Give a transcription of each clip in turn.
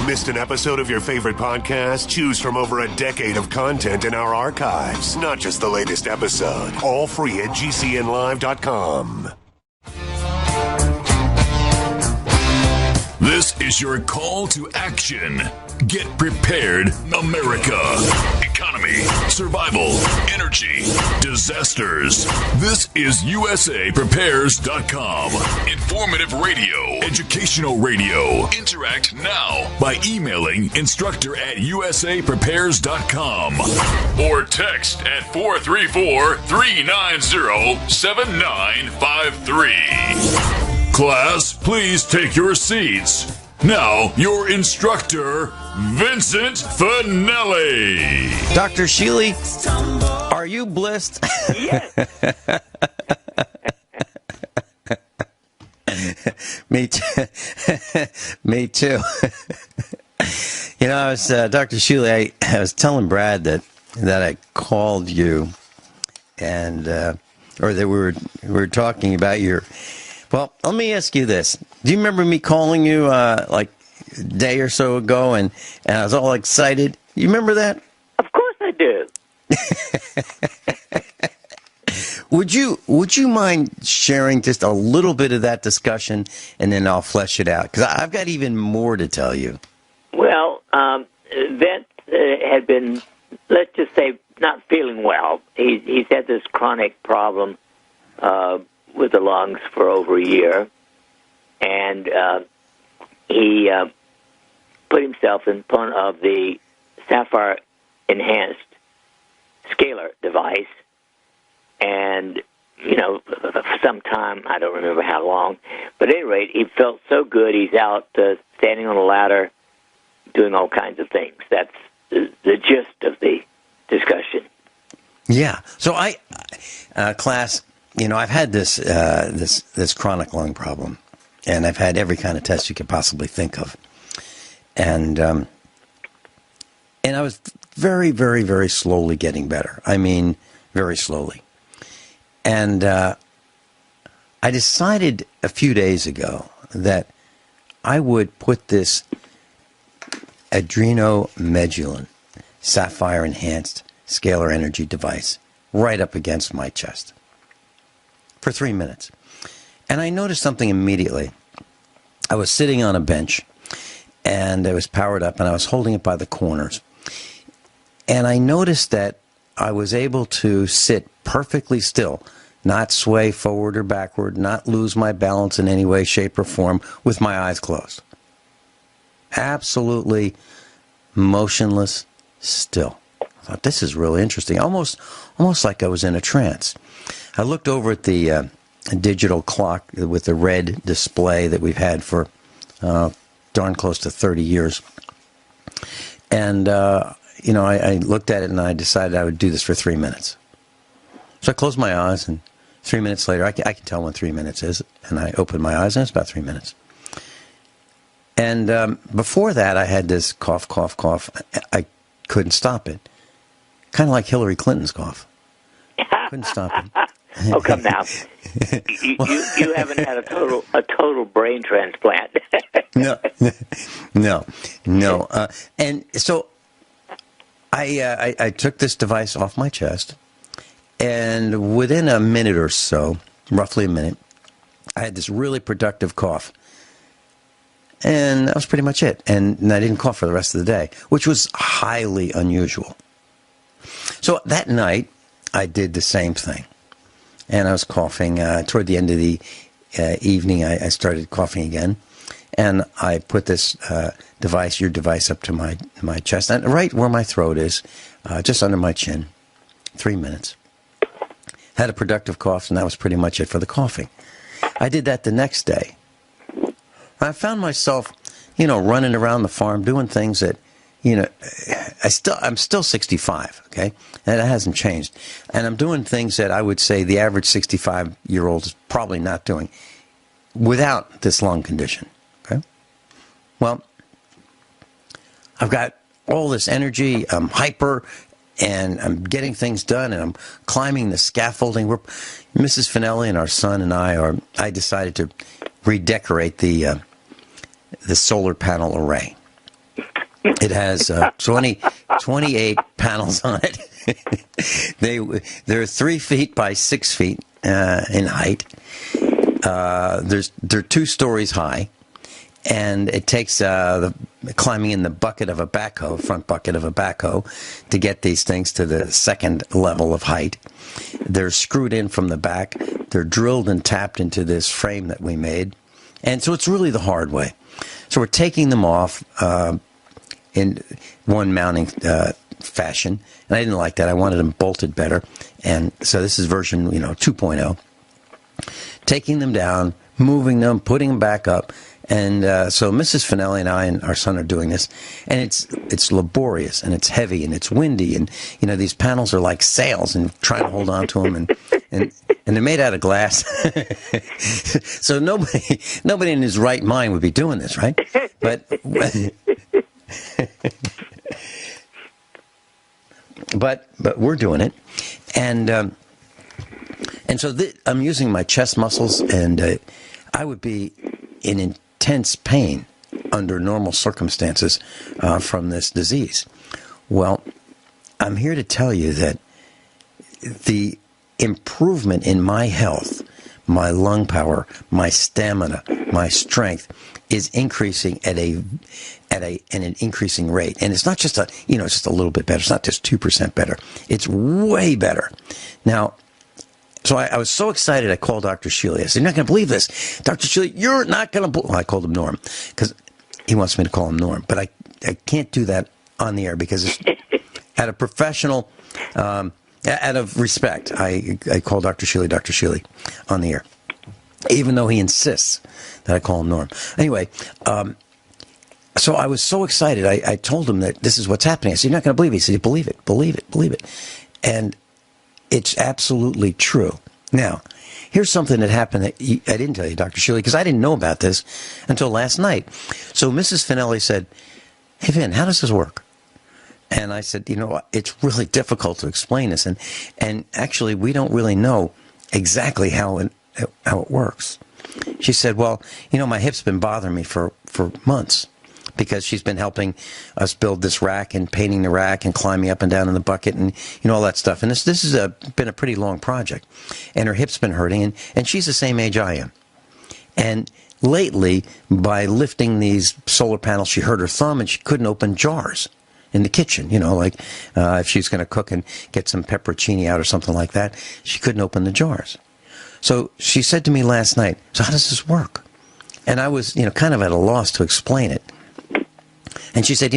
Missed an episode of your favorite podcast? Choose from over a decade of content in our archives, not just the latest episode. All free at GCNlive.com. This is your call to action. Get prepared, America. Economy, survival, energy, disasters. This is USAPrepares.com. Informative radio, educational radio. Interact now by emailing instructor@USAPrepares.com or text at 434-390-7953. Class, please take your seats. Now, your instructor, Vincent Finelli. Dr. Shealy, are you blissed? Yes. Me too. Me too. I was Dr. Shealy. I was telling Brad that I called you, and or that we were talking about your. Well, let me ask you this: do you remember me calling you like a day or so ago, and I was all excited? You remember that? Of course I do. Would you mind sharing just a little bit of that discussion, and then I'll flesh it out? Because I've got even more to tell you. Well, Vince had been, let's just say, not feeling well. He's had this chronic problem with the lungs for over a year, and he put himself in front of the Sapphire Enhanced Scalar device, and, for some time, I don't remember how long, but at any rate, he felt so good, he's out standing on a ladder, doing all kinds of things. That's the gist of the discussion. Yeah. So class, I've had this chronic lung problem, and I've had every kind of test you could possibly think of, and I was very, very, very slowly getting better. I mean, very slowly. And I decided a few days ago that I would put this adrenomedulin Sapphire Enhanced Scalar Energy device right up against my chest for 3 minutes. And I noticed something immediately. I was sitting on a bench, and it was powered up, and I was holding it by the corners. And I noticed that I was able to sit perfectly still, not sway forward or backward, not lose my balance in any way, shape, or form with my eyes closed. Absolutely motionless, still. I thought, this is really interesting, almost like I was in a trance. I looked over at the digital clock with the red display that we've had for darn close to 30 years. And, I looked at it and I decided I would do this for 3 minutes. So I closed my eyes, and 3 minutes later, I can tell when 3 minutes is, and I opened my eyes, and it's about 3 minutes. And before that, I had this cough. I couldn't stop it. Kind of like Hillary Clinton's cough. Couldn't stop it. Oh, come now. You haven't had a total brain transplant. No. And so I took this device off my chest, and within a minute or so, roughly a minute, I had this really productive cough. And that was pretty much it. And I didn't cough for the rest of the day, which was highly unusual. So that night, I did the same thing. And I was coughing. Toward the end of the evening, I started coughing again. And I put this your device up to my chest, and right where my throat is, just under my chin. 3 minutes. Had a productive cough, and that was pretty much it for the coughing. I did that the next day. I found myself, running around the farm, doing things that, I'm still 65, okay? And that hasn't changed. And I'm doing things that I would say the average 65-year-old is probably not doing without this lung condition, okay? Well, I've got all this energy, I'm hyper, and I'm getting things done, and I'm climbing the scaffolding. Mrs. Finelli and our son and I decided to redecorate the solar panel array. It has 28 panels on it. They're 3 feet by 6 feet in height. They're 2 stories high, and it takes climbing in the bucket of a backhoe, front bucket of a backhoe, to get these things to the second level of height. They're screwed in from the back. They're drilled and tapped into this frame that we made, and so it's really the hard way. So we're taking them off in one mounting fashion, and I didn't like that. I wanted them bolted better, and so this is version 2.0. Taking them down, moving them, putting them back up, and so Mrs. Finelli and I and our son are doing this, and it's laborious, and it's heavy, and it's windy, and these panels are like sails, and trying to hold on to them, and they're made out of glass. So nobody in his right mind would be doing this, right? But but we're doing it, and so I'm using my chest muscles, and I would be in intense pain under normal circumstances from this disease. Well, I'm here to tell you that the improvement in my health, my lung power, my stamina, my strength is increasing at an increasing rate. And it's not just it's just a little bit better. It's not just 2% better. It's way better. Now, so I was so excited, I called Dr. Shealy. I said, "You're not going to believe this. Dr. Shealy, you're not going to..." Well, I called him Norm, because he wants me to call him Norm. But I can't do that on the air, because it's out of professional, out of respect, I call Dr. Shealy on the air, even though he insists that I call him Norm. Anyway, so I was so excited, I told him that this is what's happening. I said, "You're not going to believe it." He said, "Believe it, believe it, believe it." And it's absolutely true. Now, here's something that happened that I didn't tell you, Dr. Shealy, because I didn't know about this until last night. So Mrs. Finelli said, "Hey, Vin, how does this work?" And I said, it's really difficult to explain this. And actually, we don't really know exactly how it works. She said, "Well, my hip's been bothering me for months, because she's been helping us build this rack and painting the rack and climbing up and down in the bucket and all that stuff. And this has been a pretty long project, and her hip's been hurting, and she's the same age I am. And lately, by lifting these solar panels, she hurt her thumb, and she couldn't open jars in the kitchen. Like if she's going to cook and get some pepperoncini out or something like that, she couldn't open the jars. So she said to me last night, "So how does this work?" And I was kind of at a loss to explain it. And she said,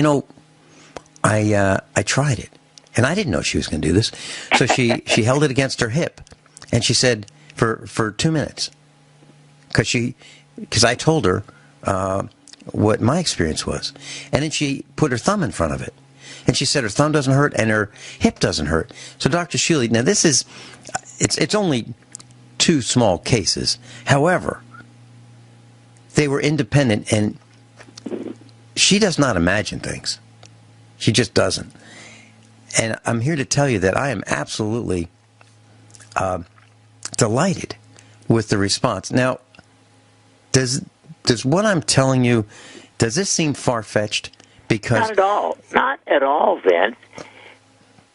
I tried it, and I didn't know she was going to do this. So she held it against her hip, and she said for 2 minutes, because I told her what my experience was, and then she put her thumb in front of it, and she said her thumb doesn't hurt and her hip doesn't hurt. So Dr. Shealy, now this is it's only 2 small cases. However, they were independent, and she does not imagine things. She just doesn't. And I'm here to tell you that I am absolutely delighted with the response. Now, does what I'm telling you, does this seem far-fetched? Because not at all. Not at all, Vince.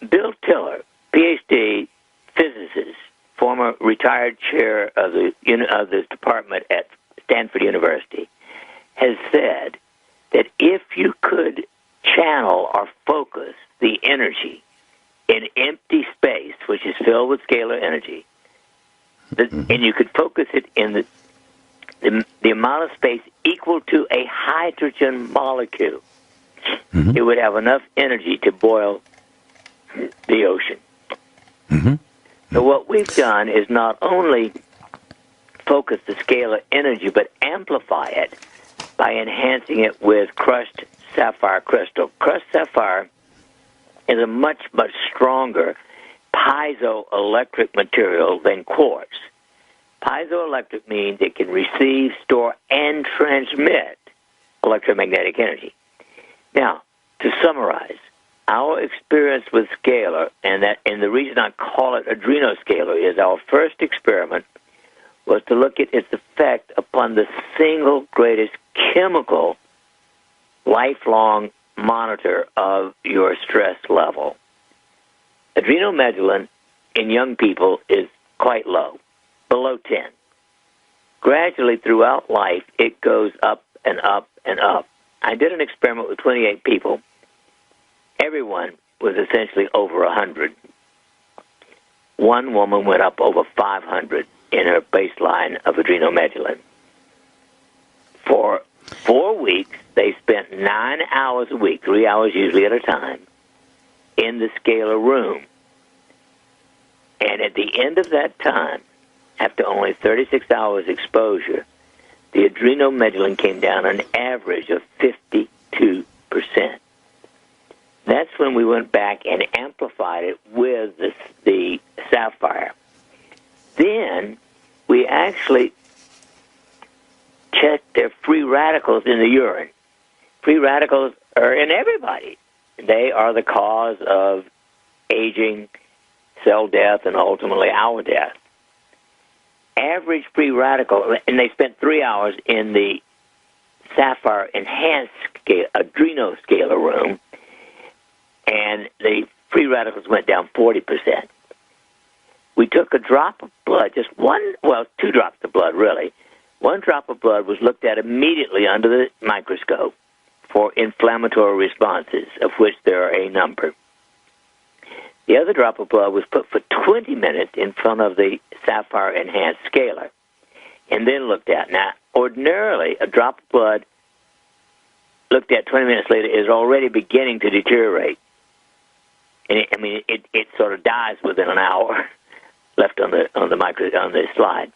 Bill Tiller, Ph.D. physicist, former retired chair of this department at Stanford University, has said that if you could channel or focus the energy in empty space, which is filled with scalar energy, and you could focus it in the amount of space equal to a hydrogen molecule, it would have enough energy to boil the ocean. So what we've done is not only focus the scalar energy, but amplify it by enhancing it with crushed sapphire crystal. Crushed sapphire is a much, much stronger piezoelectric material than quartz. Piezoelectric means it can receive, store, and transmit electromagnetic energy. Now, to summarize, our experience with scalar, and the reason I call it adrenoscalar, is our first experiment was to look at its effect upon the single greatest chemical lifelong monitor of your stress level. Adrenomedullin in young people is quite low, below 10. Gradually throughout life, it goes up and up and up. I did an experiment with 28 people. Everyone was essentially over 100. One woman went up over 500 in her baseline of adrenomedullin. For 4 weeks, they spent 9 hours a week, 3 hours usually at a time, in the scalar room. And at the end of that time, after only 36 hours exposure, the adrenomedullin came down an average of 52%. That's when we went back and amplified it with the sapphire. Then we actually checked their free radicals in the urine. Free radicals are in everybody. They are the cause of aging, cell death, and ultimately our death. Average free radical, and they spent 3 hours in the sapphire enhanced adrenoscalar room, and the free radicals went down 40%. We took a drop of blood, just one, well, 2 drops of blood, really. 1 drop of blood was looked at immediately under the microscope for inflammatory responses, of which there are a number. The other drop of blood was put for 20 minutes in front of the sapphire enhanced scalar and then looked at. Now, ordinarily, a drop of blood looked at 20 minutes later is already beginning to deteriorate. And it sort of dies within an hour left on the slide.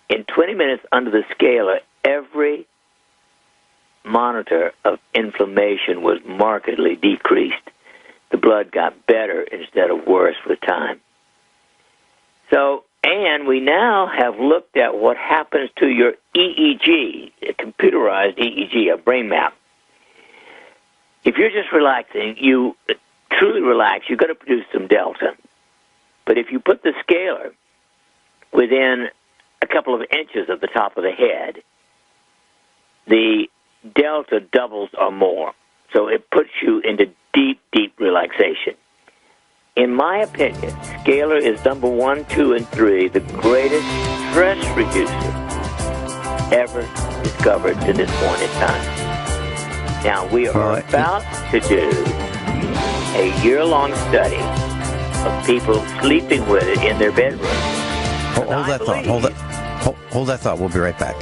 In 20 minutes under the scalar, every monitor of inflammation was markedly decreased. The blood got better instead of worse with time. So, and we now have looked at what happens to your EEG, a computerized EEG, a brain map. If you're just relaxing, you truly relax, you're going to produce some delta. But if you put the scalar within a couple of inches of the top of the head, the delta doubles or more. So it puts you into deep, deep relaxation. In my opinion, scalar is number 1, 2, and 3, the greatest stress reducer ever discovered to this point in time. Now, we are about to do a year-long study of people sleeping with it in their bedroom. Hold that thought. We'll be right back.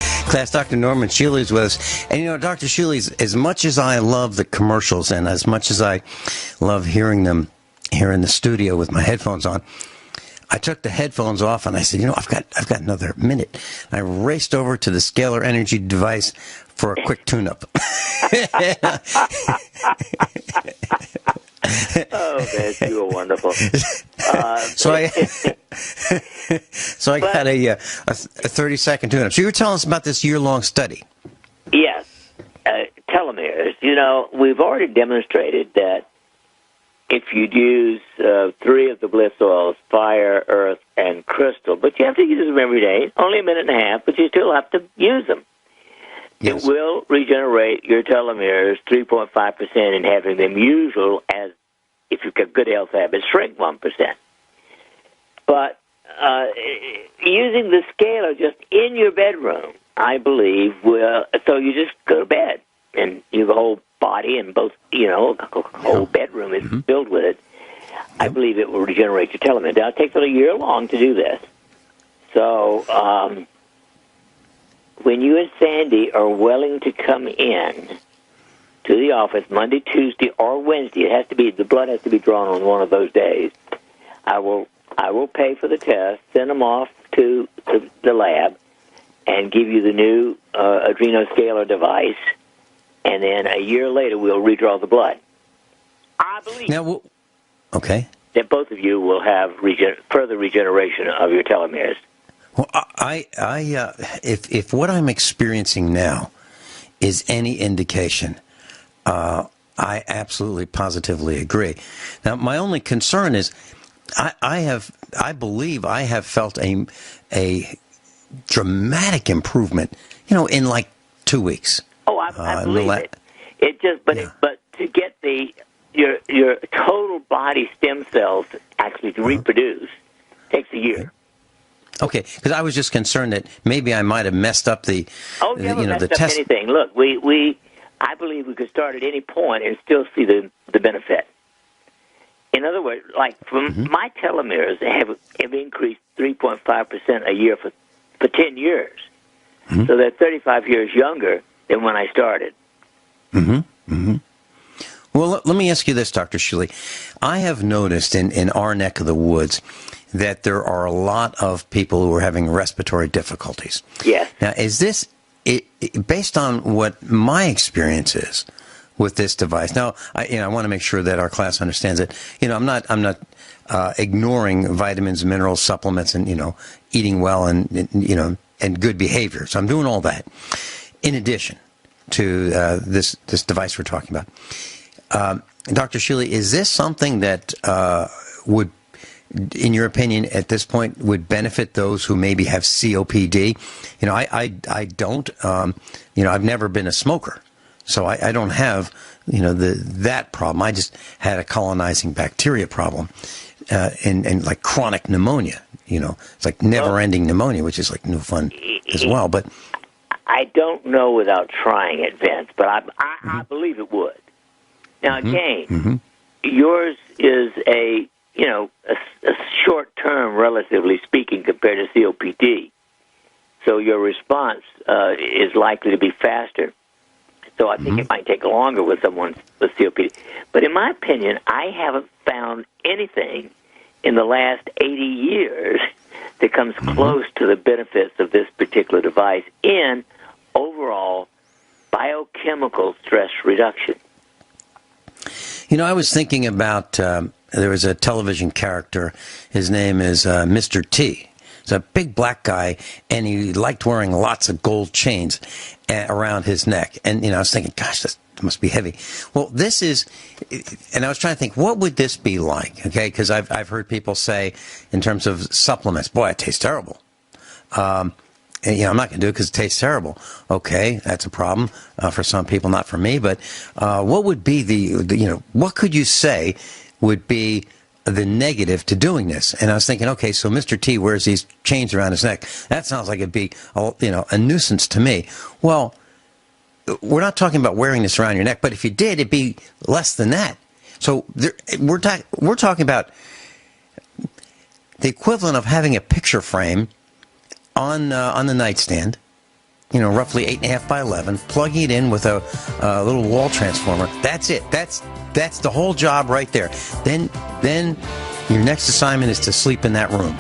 Class, Dr. Norman Shealy is with us. And, Dr. Shealy, as much as I love the commercials and as much as I love hearing them here in the studio with my headphones on, I took the headphones off and I said, I've got another minute. I raced over to the scalar energy device for a quick tune-up. Oh, man, you are wonderful. So I got a 30-second tune-up. So you were telling us about this year-long study. Yes. Telomeres. We've already demonstrated that if you'd use 3 of the bliss oils, fire, earth, and crystal, but you have to use them every day, only a minute and a half, but you still have to use them. Yes. It will regenerate your telomeres 3.5% in having them usual as if you've got good health habits, shrink 1%. But using the scalar just in your bedroom, I believe, so you just go to bed and your whole body and both, the whole bedroom is filled with it. I believe it will regenerate your telomeres. Now, it takes a year long to do this. So, when you and Sandy are willing to come in to the office Monday, Tuesday, or Wednesday, the blood has to be drawn on one of those days. I will pay for the test, send them off to the lab, and give you the new adrenoscalar device, and then a year later we'll redraw the blood. I believe that both of you will have further regeneration of your telomeres. Well, if what I'm experiencing now is any indication, I absolutely positively agree. Now, my only concern is I believe I have felt a dramatic improvement, in like 2 weeks. Oh, I believe it. It just, but to get your total body stem cells actually to reproduce takes a year. Okay, because I was just concerned that maybe I might have messed up the the test. Anything. Look, I believe we could start at any point and still see the benefit. In other words, like from my telomeres have increased 3.5% a year for 10 years. So they're 35 years younger than when I started. Well, let me ask you this, Dr. Shealy. I have noticed in our neck of the woods that there are a lot of people who are having respiratory difficulties. Yes. Now, is this based on what my experience is with this device? Now, I want to make sure that our class understands it. I'm not ignoring vitamins, minerals, supplements, and eating well and good behavior. So I'm doing all that. In addition to this device we're talking about, Dr. Shealy, is this something that would, in your opinion, at this point, would benefit those who maybe have COPD? I don't. I've never been a smoker, so I don't have that problem. I just had a colonizing bacteria problem, and like chronic pneumonia. It's like never-ending pneumonia, which is like no fun as well. But I don't know without trying it, Vince, but I believe it would. Now again, yours is a short term, relatively speaking, compared to COPD. So your response is likely to be faster. So I think it might take longer with someone with COPD. But in my opinion, I haven't found anything in the last 80 years that comes close to the benefits of this particular device in overall biochemical stress reduction. I was thinking about, there was a television character, his name is Mr. T. He's a big black guy, and he liked wearing lots of gold chains around his neck. And, I was thinking, gosh, this must be heavy. Well, this is, and I was trying to think, what would this be like? Okay, because I've heard people say, in terms of supplements, boy, it tastes terrible. I'm not going to do it because it tastes terrible. Okay, that's a problem for some people, not for me. But what would be what could you say would be the negative to doing this? And I was thinking, okay, so Mr. T wears these chains around his neck. That sounds like it'd be, a nuisance to me. Well, we're not talking about wearing this around your neck, but if you did, it'd be less than that. So we're talking about the equivalent of having a picture frame on the nightstand, roughly 8.5 by 11, plugging it in with a little wall transformer. That's it. That's the whole job right there. Then your next assignment is to sleep in that room.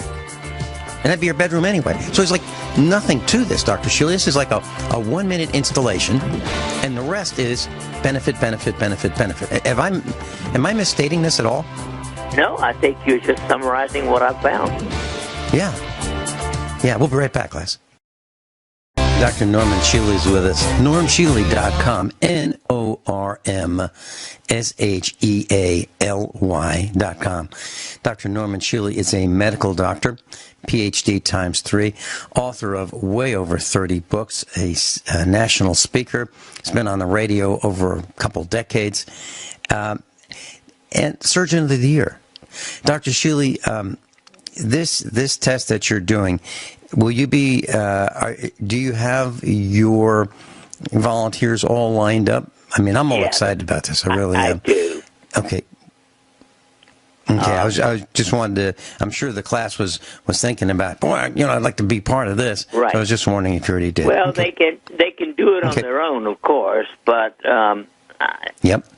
And that'd be your bedroom anyway. So it's like nothing to this, Dr. Shealy. This is like a 1-minute installation, and the rest is benefit, benefit, benefit, benefit. Am I misstating this at all? No, I think you're just summarizing what I've found. Yeah, we'll be right back, class. Dr. Norman Shealy is with us. NormShealy.com. NormShealy.com. Dr. Norman Shealy is a medical doctor, PhD times 3, author of way over 30 books, a national speaker. He's been on the radio over a couple decades, and Surgeon of the Year. Dr. Shealy, this test that you're doing, will you be, do you have your volunteers all lined up? I mean, I'm all excited about this. I really am. I do. Okay. I was just wanted to, I'm sure the class was thinking about, boy, I'd like to be part of this. Right. So I was just wondering if you already did. Well, they can do it on their own, of course, but for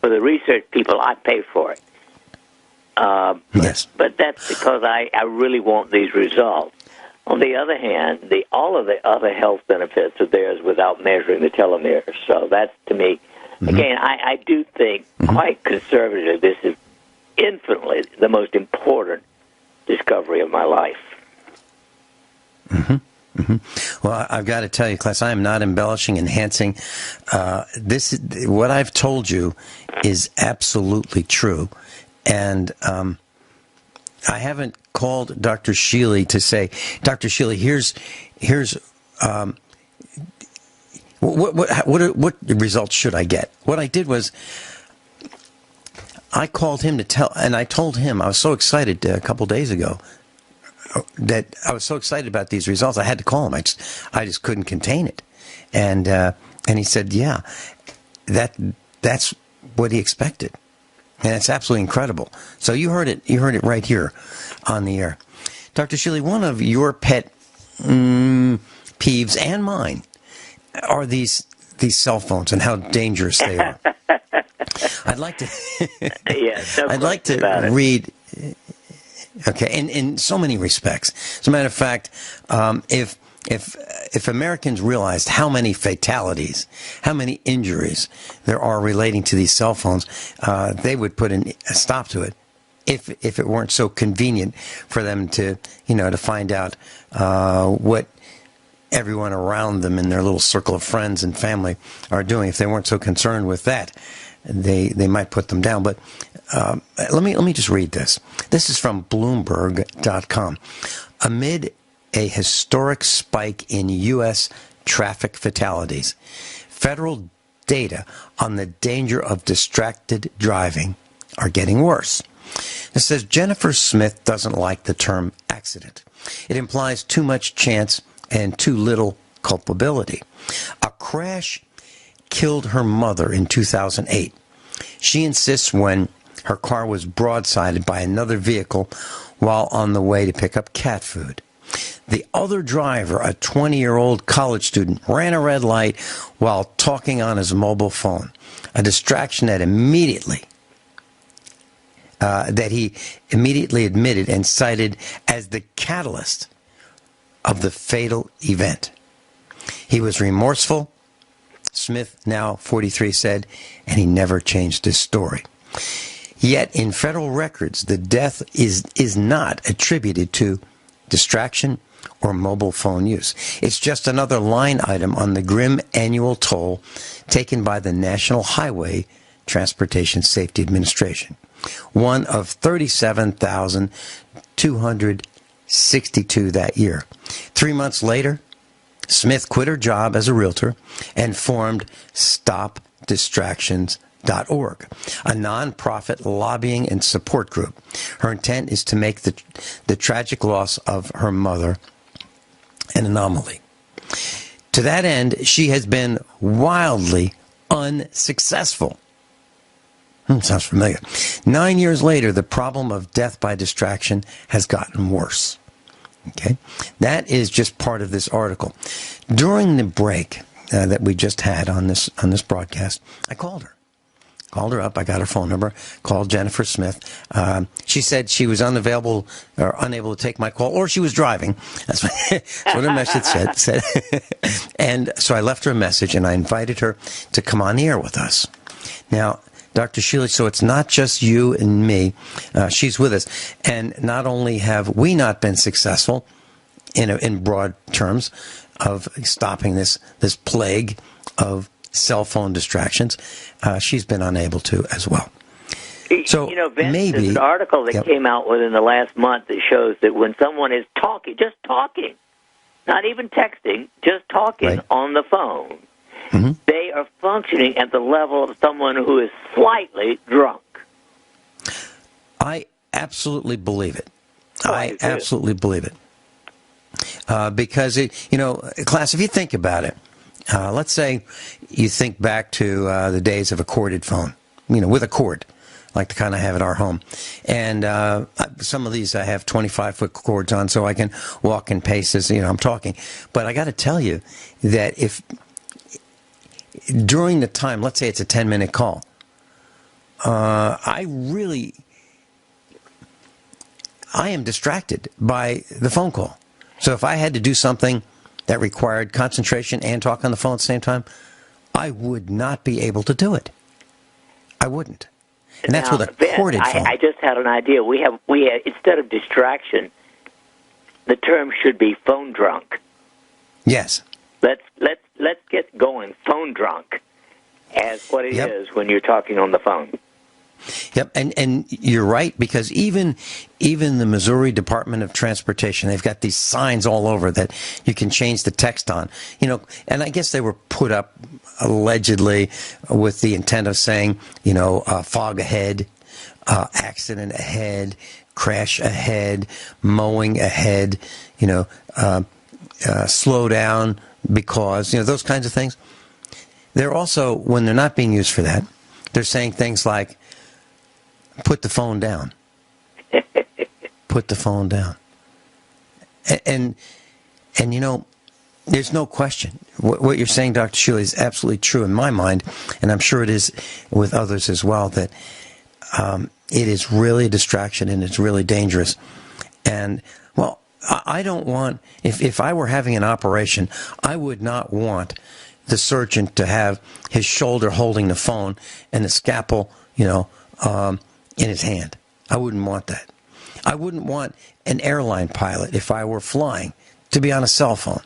the research people, I pay for it. Yes. But that's because I really want these results. On the other hand, all of the other health benefits are theirs without measuring the telomeres. So that's, to me, again, I do think quite conservatively this is infinitely the most important discovery of my life. Well, I've got to tell you, class, I am not embellishing, enhancing. What I've told you is absolutely true. And I haven't called Dr. Shealy to say, Dr. Shealy, here's What results should I get? What I did was I called him and I told him I was so excited a couple days ago that I was so excited about these results. I had to call him. I just couldn't contain it. And he said, yeah, that's what he expected. And it's absolutely incredible. So you heard it right here on the air. Dr. Shealy, one of your pet peeves and mine are these cell phones and how dangerous they are. I'd like to I'd like to read in so many respects. As a matter of fact, if Americans realized how many fatalities, how many injuries there are relating to these cell phones, they would put a stop to it. If it weren't so convenient for them to find out what everyone around them in their little circle of friends and family are doing, if they weren't so concerned with that, they might put them down. But let me just read this. This is from Bloomberg.com. Amid a historic spike in U.S. traffic fatalities, federal data on the danger of distracted driving are getting worse. It says Jennifer Smith doesn't like the term accident. It implies too much chance and too little culpability. A crash killed her mother in 2008. She insists when her car was broadsided by another vehicle while on the way to pick up cat food. The other driver, a 20-year-old college student, ran a red light while talking on his mobile phone, a distraction that he immediately admitted and cited as the catalyst of the fatal event. He was remorseful, Smith, now 43, said, and he never changed his story. Yet in federal records, the death is not attributed to distraction or mobile phone use. It's just another line item on the grim annual toll taken by the National Highway Transportation Safety Administration, one of 37,262 that year. 3 months later, Smith quit her job as a realtor and formed StopDistractions.org, a nonprofit lobbying and support group. Her intent is to make the tragic loss of her mother an anomaly. To that end, she has been wildly unsuccessful. Sounds familiar. 9 years later, the problem of death by distraction has gotten worse. Okay, that is just part of this article. During the break that we just had on this broadcast, I called her up. I got her phone number. Called Jennifer Smith. She said she was unavailable or unable to take my call, or she was driving. That's what her message said. And so I left her a message, and I invited her to come on the air with us. Now, Dr. Shealy, so it's not just you and me. She's with us. And not only have we not been successful in broad terms of stopping this plague of cell phone distractions, she's been unable to as well. So Vince, maybe there's an article that came out within the last month that shows that when someone is just talking, not even texting, just talking on the phone, they are functioning at the level of someone who is slightly drunk. I absolutely believe it. I absolutely believe it. Because, class, if you think about it, let's say you think back to the days of a corded phone, with a cord, like the kind I have at our home. And some of these I have 25-foot cords on, so I can walk in paces, I'm talking. But I got to tell you that if during the time, let's say it's a 10-minute call, I am distracted by the phone call. So if I had to do something that required concentration and talk on the phone at the same time, I would not be able to do it. I wouldn't. And that's with a corded phone. I just had an idea. We have instead of distraction, the term should be phone drunk. Yes. Let's get going phone drunk as what it is when you're talking on the phone. Yep, and you're right, because even the Missouri Department of Transportation, they've got these signs all over that you can change the text on. And I guess they were put up allegedly with the intent of saying, fog ahead, accident ahead, crash ahead, mowing ahead, slow down because, those kinds of things. They're also, when they're not being used for that, they're saying things like, put the phone down. Put the phone down. And there's no question. What you're saying, Dr. Shealy, is absolutely true in my mind, and I'm sure it is with others as well, that it is really a distraction and it's really dangerous. And, well, I don't want, if I were having an operation, I would not want the surgeon to have his shoulder holding the phone and the scalpel, in his hand. I wouldn't want that. I wouldn't want an airline pilot, if I were flying, to be on a cell phone.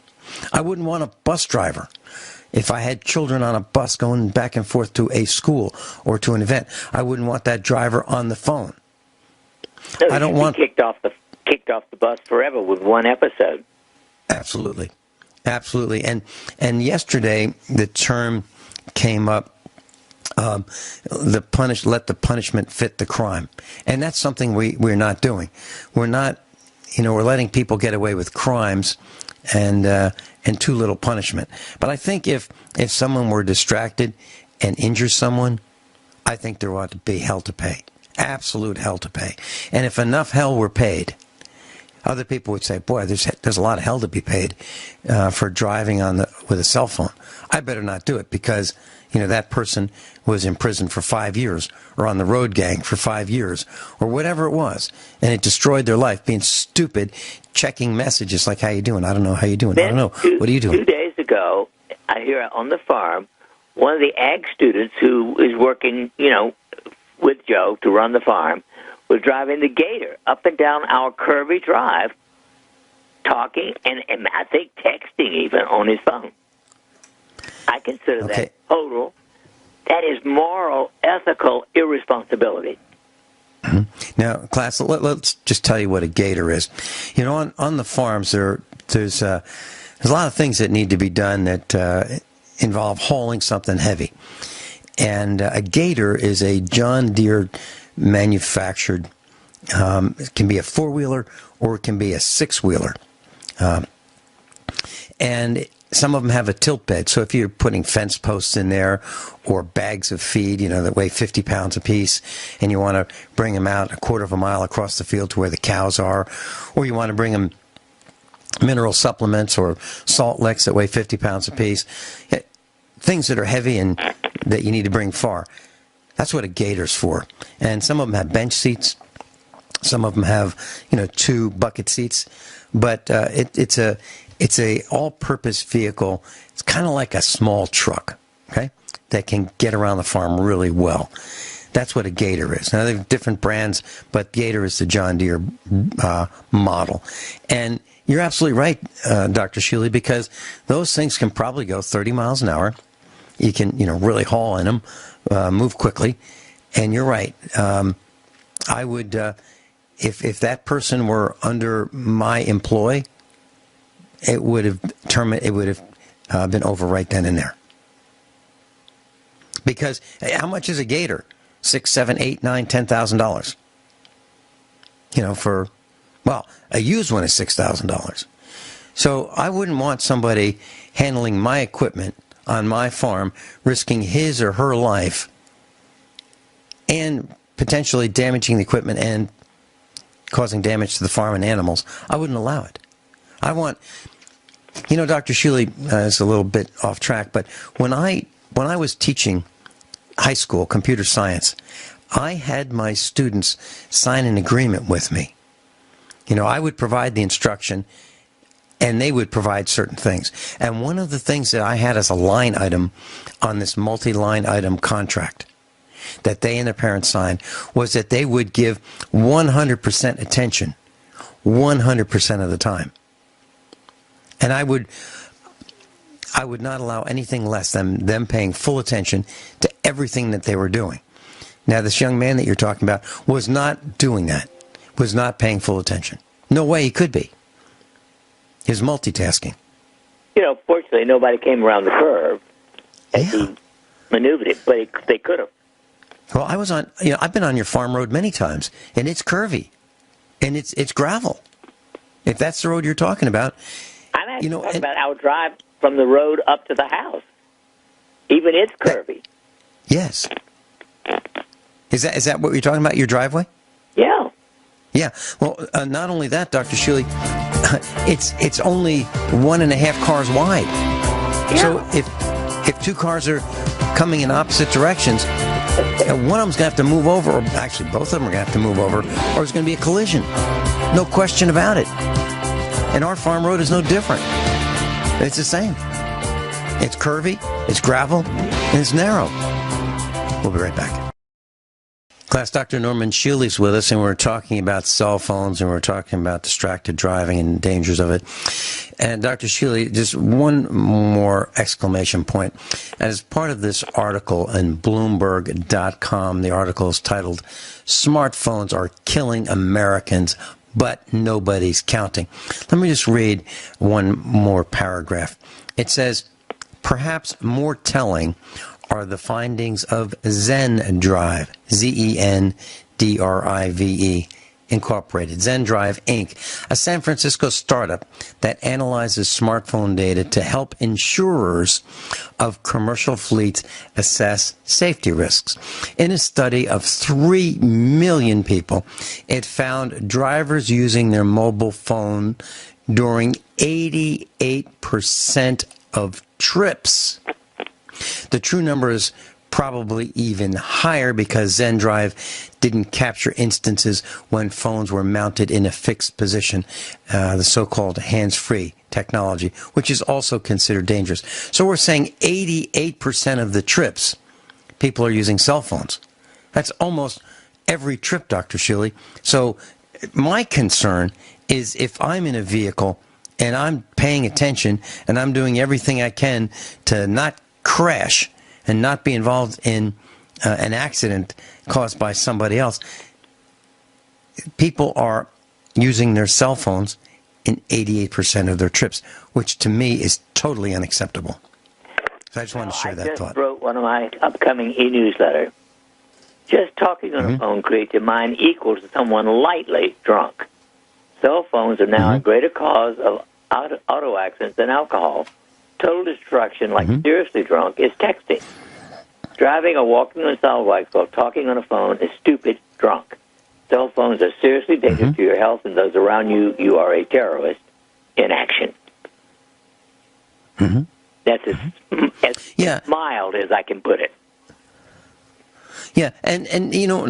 I wouldn't want a bus driver if I had children on a bus going back and forth to a school or to an event. I wouldn't want that driver on the phone. So I don't want kicked off the bus forever with one episode. Absolutely. And yesterday the term came up, let the punishment fit the crime. And that's something we're not doing. We're not, we're letting people get away with crimes and too little punishment. But I think if someone were distracted and injures someone, I think there ought to be hell to pay. Absolute hell to pay. And if enough hell were paid, other people would say, boy, there's a lot of hell to be paid for driving with a cell phone. I better not do it because, that person was in prison for 5 years or on the road gang for 5 years or whatever it was. And it destroyed their life being stupid, checking messages like, how you doing? I don't know how you doing. I don't know. What are you doing? 2 days ago, I hear on the farm, one of the ag students who is working, with Joe to run the farm, was driving the Gator up and down our curvy drive, talking and I think texting even on his phone. I consider that total. That is moral, ethical irresponsibility. Now, class, let's just tell you what a Gator is. On the farms, there's a lot of things that need to be done that involve hauling something heavy. And a Gator is a John Deere manufactured. It can be a 4-wheeler or it can be a 6-wheeler. And some of them have a tilt bed. So if you're putting fence posts in there or bags of feed, that weigh 50 pounds apiece, and you want to bring them out a quarter of a mile across the field to where the cows are, or you want to bring them mineral supplements or salt licks that weigh 50 pounds apiece, things that are heavy and that you need to bring far. That's what a Gator's for. And some of them have bench seats. Some of them have, 2 bucket seats. But it's a all-purpose vehicle. It's kind of like a small truck, okay, that can get around the farm really well. That's what a Gator is. Now, they have different brands, but Gator is the John Deere model. And you're absolutely right, Dr. Shealy, because those things can probably go 30 miles an hour. You can, really haul in them, move quickly. And you're right. I would, if that person were under my employ, it would have been over right then and there. Because how much is a Gator? $6, $7, $8, $9, $10,000. A used one is $6,000. So I wouldn't want somebody handling my equipment on my farm, risking his or her life, and potentially damaging the equipment and causing damage to the farm and animals. I wouldn't allow it. I want, Dr. Shealy is a little bit off track, but when I was teaching high school computer science, I had my students sign an agreement with me. I would provide the instruction, and they would provide certain things. And one of the things that I had as a line item on this multi-line item contract that they and their parents signed was that they would give 100% attention 100% of the time. And I would not allow anything less than them paying full attention to everything that they were doing. Now, this young man that you're talking about was not doing that, was not paying full attention. No way he could be. He was multitasking. Fortunately, nobody came around the curve as he maneuvered it, but they could have. Well, I've been on your farm road many times, and it's curvy, and it's gravel. If that's the road you're talking about, I'm actually talking about our drive from the road up to the house. Even it's curvy. Yes. Is that what you're talking about? Your driveway? Yeah. Yeah. Well, not only that, Dr. Shealy, it's only 1.5 cars wide. Yeah. So if two cars are coming in opposite directions, one of them's going to have to move over, or actually both of them are going to have to move over, or it's going to be a collision. No question about it. And our farm road is no different. It's the same. It's curvy, it's gravel, and it's narrow. We'll be right back. Class, Dr. Norman Shealy's with us, and we're talking about cell phones, and we're talking about distracted driving and dangers of it. And Dr. Shealy, just one more exclamation point. As part of this article in Bloomberg.com, the article is titled, "Smartphones Are Killing Americans, but Nobody's Counting." Let me just read one more paragraph. It says, "Perhaps more telling are the findings of Zendrive, Zendrive, Incorporated, Zendrive, Inc., a San Francisco startup that analyzes smartphone data to help insurers of commercial fleets assess safety risks. In a study of 3 million people, it found drivers using their mobile phone during 88% of trips. The true number is probably even higher because Zendrive didn't capture instances when phones were mounted in a fixed position, the so-called hands-free technology, which is also considered dangerous. So we're saying 88% of the trips, people are using cell phones. That's almost every trip, Dr. Shealy. So my concern is if I'm in a vehicle and I'm paying attention and I'm doing everything I can to not crash and not be involved in an accident caused by somebody else, people are using their cell phones in 88% of their trips, which to me is totally unacceptable. So I just wanted to share that thought. I just wrote one of my upcoming e-newsletter. Just talking on the phone creates your mind equal to someone lightly drunk. Cell phones are now a greater cause of auto accidents than alcohol. Total destruction, like seriously drunk, is texting. Driving or walking on sidewalks while talking on a phone is stupid drunk. Cell phones are seriously dangerous to your health and those around you. You are a terrorist in action. That's as mild as I can put it. Yeah, and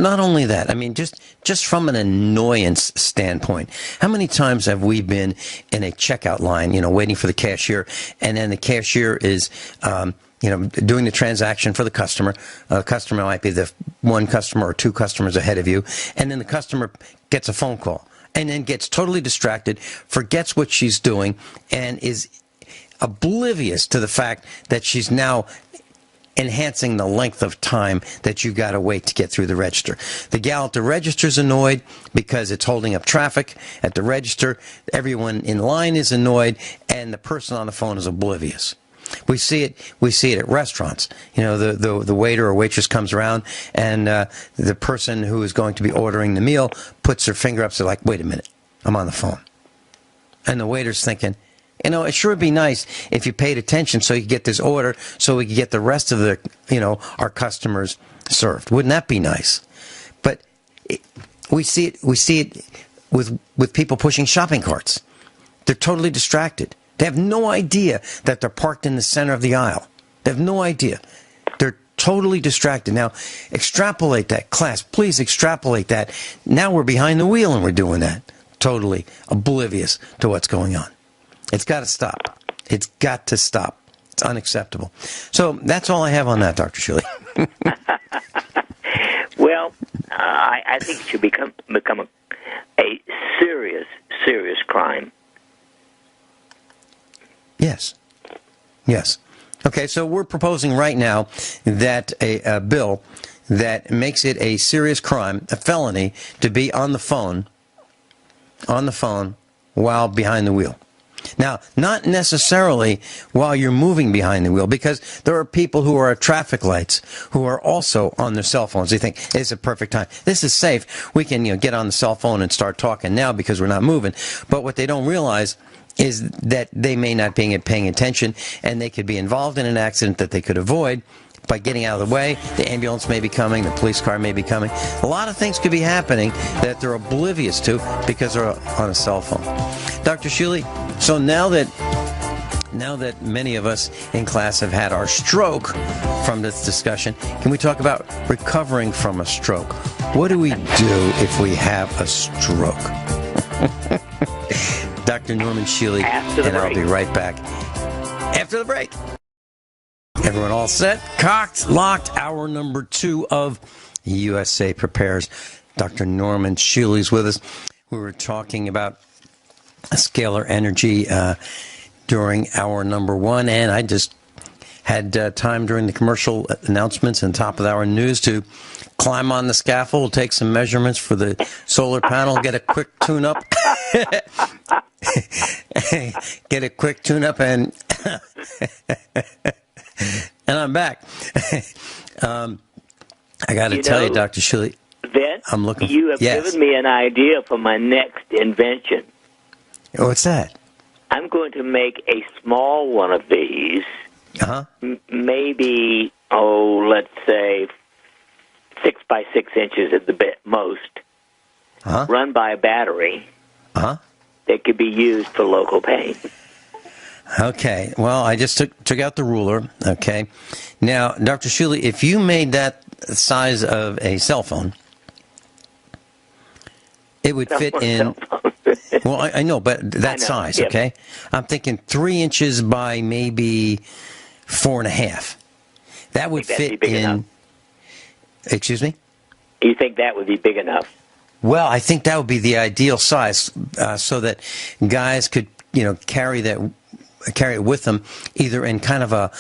not only that, I mean, just from an annoyance standpoint, how many times have we been in a checkout line, waiting for the cashier, and then the cashier is, doing the transaction for the customer. Customer might be the one customer or two customers ahead of you, and then the customer gets a phone call and then gets totally distracted, forgets what she's doing, and is oblivious to the fact that she's now enhancing the length of time that you got to wait to get through the register. The gal at the register's annoyed because it's holding up traffic at the register. Everyone in line is annoyed, and the person on the phone is oblivious. We see it at restaurants. The waiter or waitress comes around, and the person who is going to be ordering the meal puts their finger up, so like, wait a minute, I'm on the phone. And the waiter's thinking, it sure would be nice if you paid attention so you could get this order so we could get the rest of our customers served. Wouldn't that be nice? But we see it with people pushing shopping carts. They're totally distracted. They have no idea that they're parked in the center of the aisle. They have no idea. They're totally distracted. Now, extrapolate that. Class, please extrapolate that. Now we're behind the wheel and we're doing that. Totally oblivious to what's going on. It's got to stop. It's got to stop. It's unacceptable. So that's all I have on that, Dr. Shealy. Well, I think it should become a serious crime. Yes. Okay, so we're proposing right now that a bill that makes it a serious crime, a felony, to be on the phone while behind the wheel. Now, not necessarily while you're moving behind the wheel, because there are people who are at traffic lights who are also on their cell phones. They think it's a perfect time. This is safe. We can, get on the cell phone and start talking now because we're not moving. But what they don't realize is that they may not be paying attention, and they could be involved in an accident that they could avoid by getting out of the way. The ambulance may be coming, the police car may be coming. A lot of things could be happening that they're oblivious to because they're on a cell phone. Dr. Shealy, so now that many of us in class have had our stroke from this discussion, can we talk about recovering from a stroke? What do we do if we have a stroke? Dr. Norman Shealy, and I'll be right back after the break. Everyone all set? Cocked, locked. Hour number 2 of USA Prepares. Dr. Norman Shealy's with us. We were talking about scalar energy during hour number 1, and I just had time during the commercial announcements and top of the hour news to climb on the scaffold, take some measurements for the solar panel, get a quick tune-up. Get a quick tune-up, and and I'm back. I got to tell you, Dr. Shealy, Vince, I'm looking. You have given me an idea for my next invention. What's that? I'm going to make a small one of these. Maybe, let's say 6 by 6 inches at the most. Run by a battery. That could be used for local pain. Okay. Well, I just took out the ruler. Okay. Now, Dr. Shealy, if you made that size of a cell phone, it would fit in. Well, I know, but that size, okay? I'm thinking 3 inches by maybe 4.5. That would fit in. Enough? Excuse me? You think that would be big enough? Well, I think that would be the ideal size, so that guys could, carry it with them, either in kind of a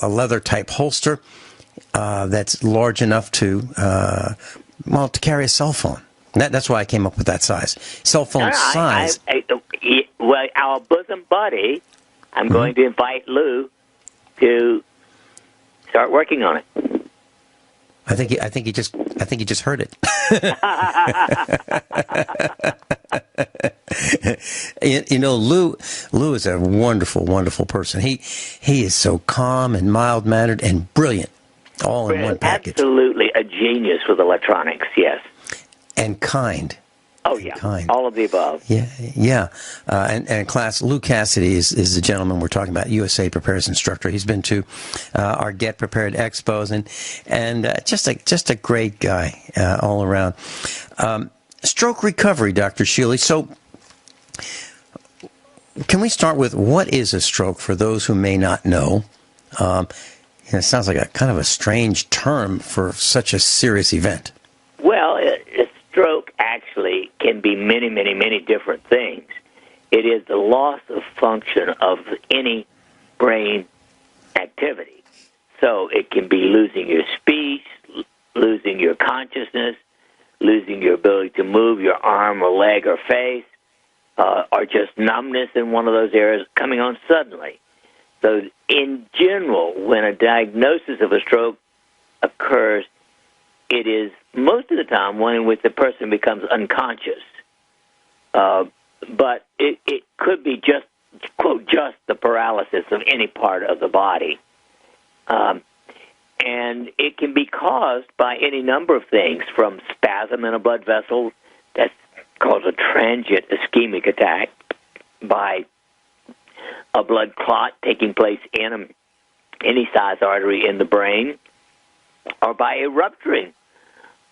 leather type holster that's large enough to carry a cell phone. That's why I came up with that size. Cell phone size. Well, our bosom buddy, I'm going to invite Lou to start working on it. I think he just heard it. Lou is a wonderful, wonderful person. He is so calm and mild-mannered and brilliant, all in one package. Absolutely a genius with electronics, yes. And kind. Oh, yeah. Kind. All of the above. Yeah. And class, Lou Cassidy is the gentleman we're talking about, USA Prepares instructor. He's been to our Get Prepared Expos, and just a great guy all around. Stroke recovery, Dr. Shealy. So can we start with what is a stroke for those who may not know? It sounds like a kind of a strange term for such a serious event. Well, a stroke actually can be many, many, many different things. It is the loss of function of any brain activity. So it can be losing your speech, losing your consciousness, losing your ability to move your arm or leg or face, or just numbness in one of those areas coming on suddenly. So in general, when a diagnosis of a stroke occurs, it is most of the time one in which the person becomes unconscious. But it could be just, quote, just the paralysis of any part of the body. And it can be caused by any number of things, from spasm in a blood vessel that's called a transient ischemic attack, by a blood clot taking place in any size artery in the brain, or by a rupturing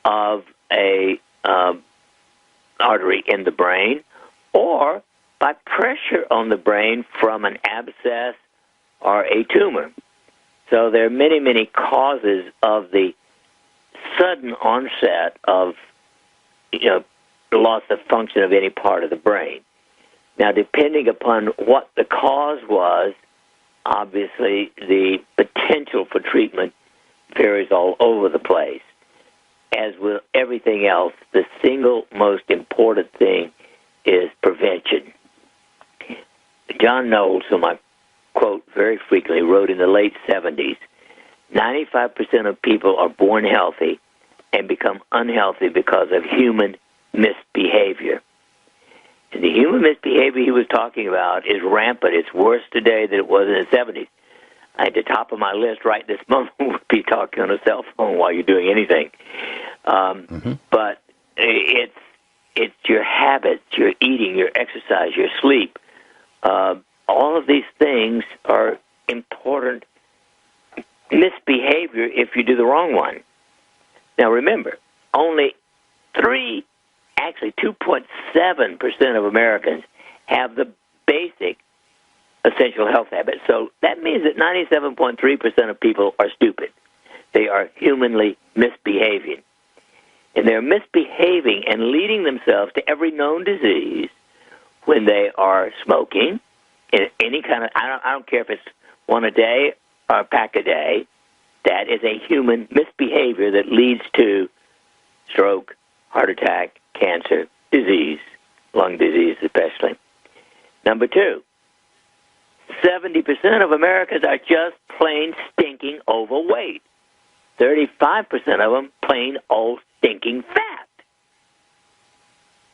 of a artery in the brain, or by pressure on the brain from an abscess or a tumor. So there are many, many causes of the sudden onset of, the loss of function of any part of the brain. Now, depending upon what the cause was, obviously the potential for treatment varies all over the place. As with everything else, the single most important thing is prevention. John Knowles, whom I quote very frequently, wrote in the late 70s, 95% of people are born healthy and become unhealthy because of human misbehavior. And the human misbehavior he was talking about is rampant. It's worse today than it was in the 70s. At the top of my list right this moment would be talking on a cell phone while you're doing anything. But it's your habits, your eating, your exercise, your sleep. All of these things are important misbehavior if you do the wrong one. Now remember, only 2.7% of Americans have the basic essential health habits. So that means that 97.3% of people are stupid. They are humanly misbehaving. And they're misbehaving and leading themselves to every known disease when they are smoking, in any kind of, I don't care if it's one a day or a pack a day, that is a human misbehavior that leads to stroke, heart attack, cancer, disease, lung disease especially. Number two, 70% of Americans are just plain stinking overweight. 35% of them plain old stinking fat.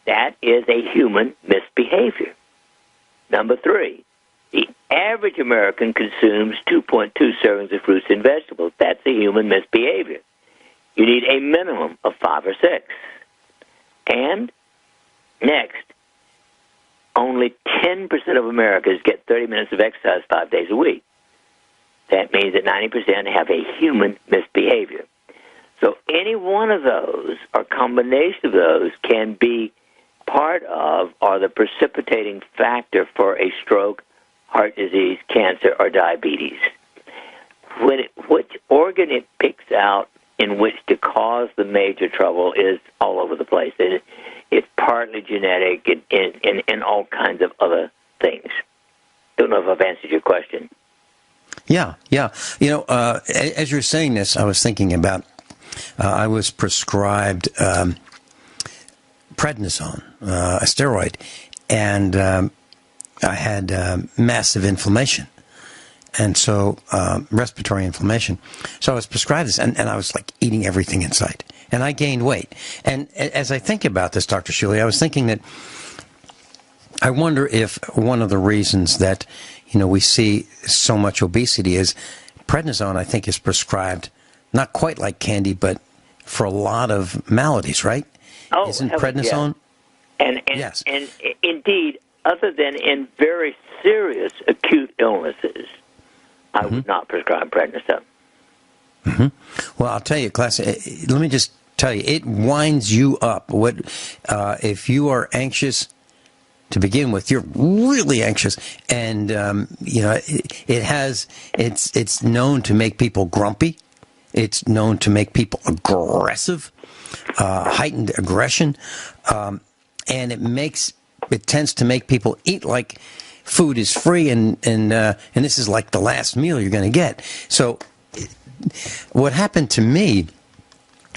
That is a human misbehavior. Number three, the average American consumes 2.2 servings of fruits and vegetables. That's a human misbehavior. You need a minimum of 5 or 6. And next, only 10% of Americans get 30 minutes of exercise 5 days a week. That means that 90% have a human misbehavior. So any one of those or combination of those can be part of or the precipitating factor for a stroke, heart disease, cancer, or diabetes. Which organ it picks out in which to cause the major trouble is all over the place. It's partly genetic and all kinds of other things. Don't know if I've answered your question. Yeah. You know, as you're saying this, I was thinking about, I was prescribed prednisone, a steroid, and I had massive inflammation. And so, respiratory inflammation. So I was prescribed this, and I was like eating everything in sight. And I gained weight. And as I think about this, Dr. Shealy, I was thinking that I wonder if one of the reasons that, you know, we see so much obesity is prednisone, I think, is prescribed not quite like candy, but for a lot of maladies, right? Oh, isn't prednisone? Yeah. Yes. And indeed, other than in very serious acute illnesses, I would not prescribe prednisone. Well, I'll tell you, class. Let me just tell you, it winds you up. What if you are anxious to begin with? You're really anxious, and you know it's known to make people grumpy. It's known to make people aggressive, heightened aggression, and it tends to make people eat like food is free, and this is like the last meal you're going to get. So what happened to me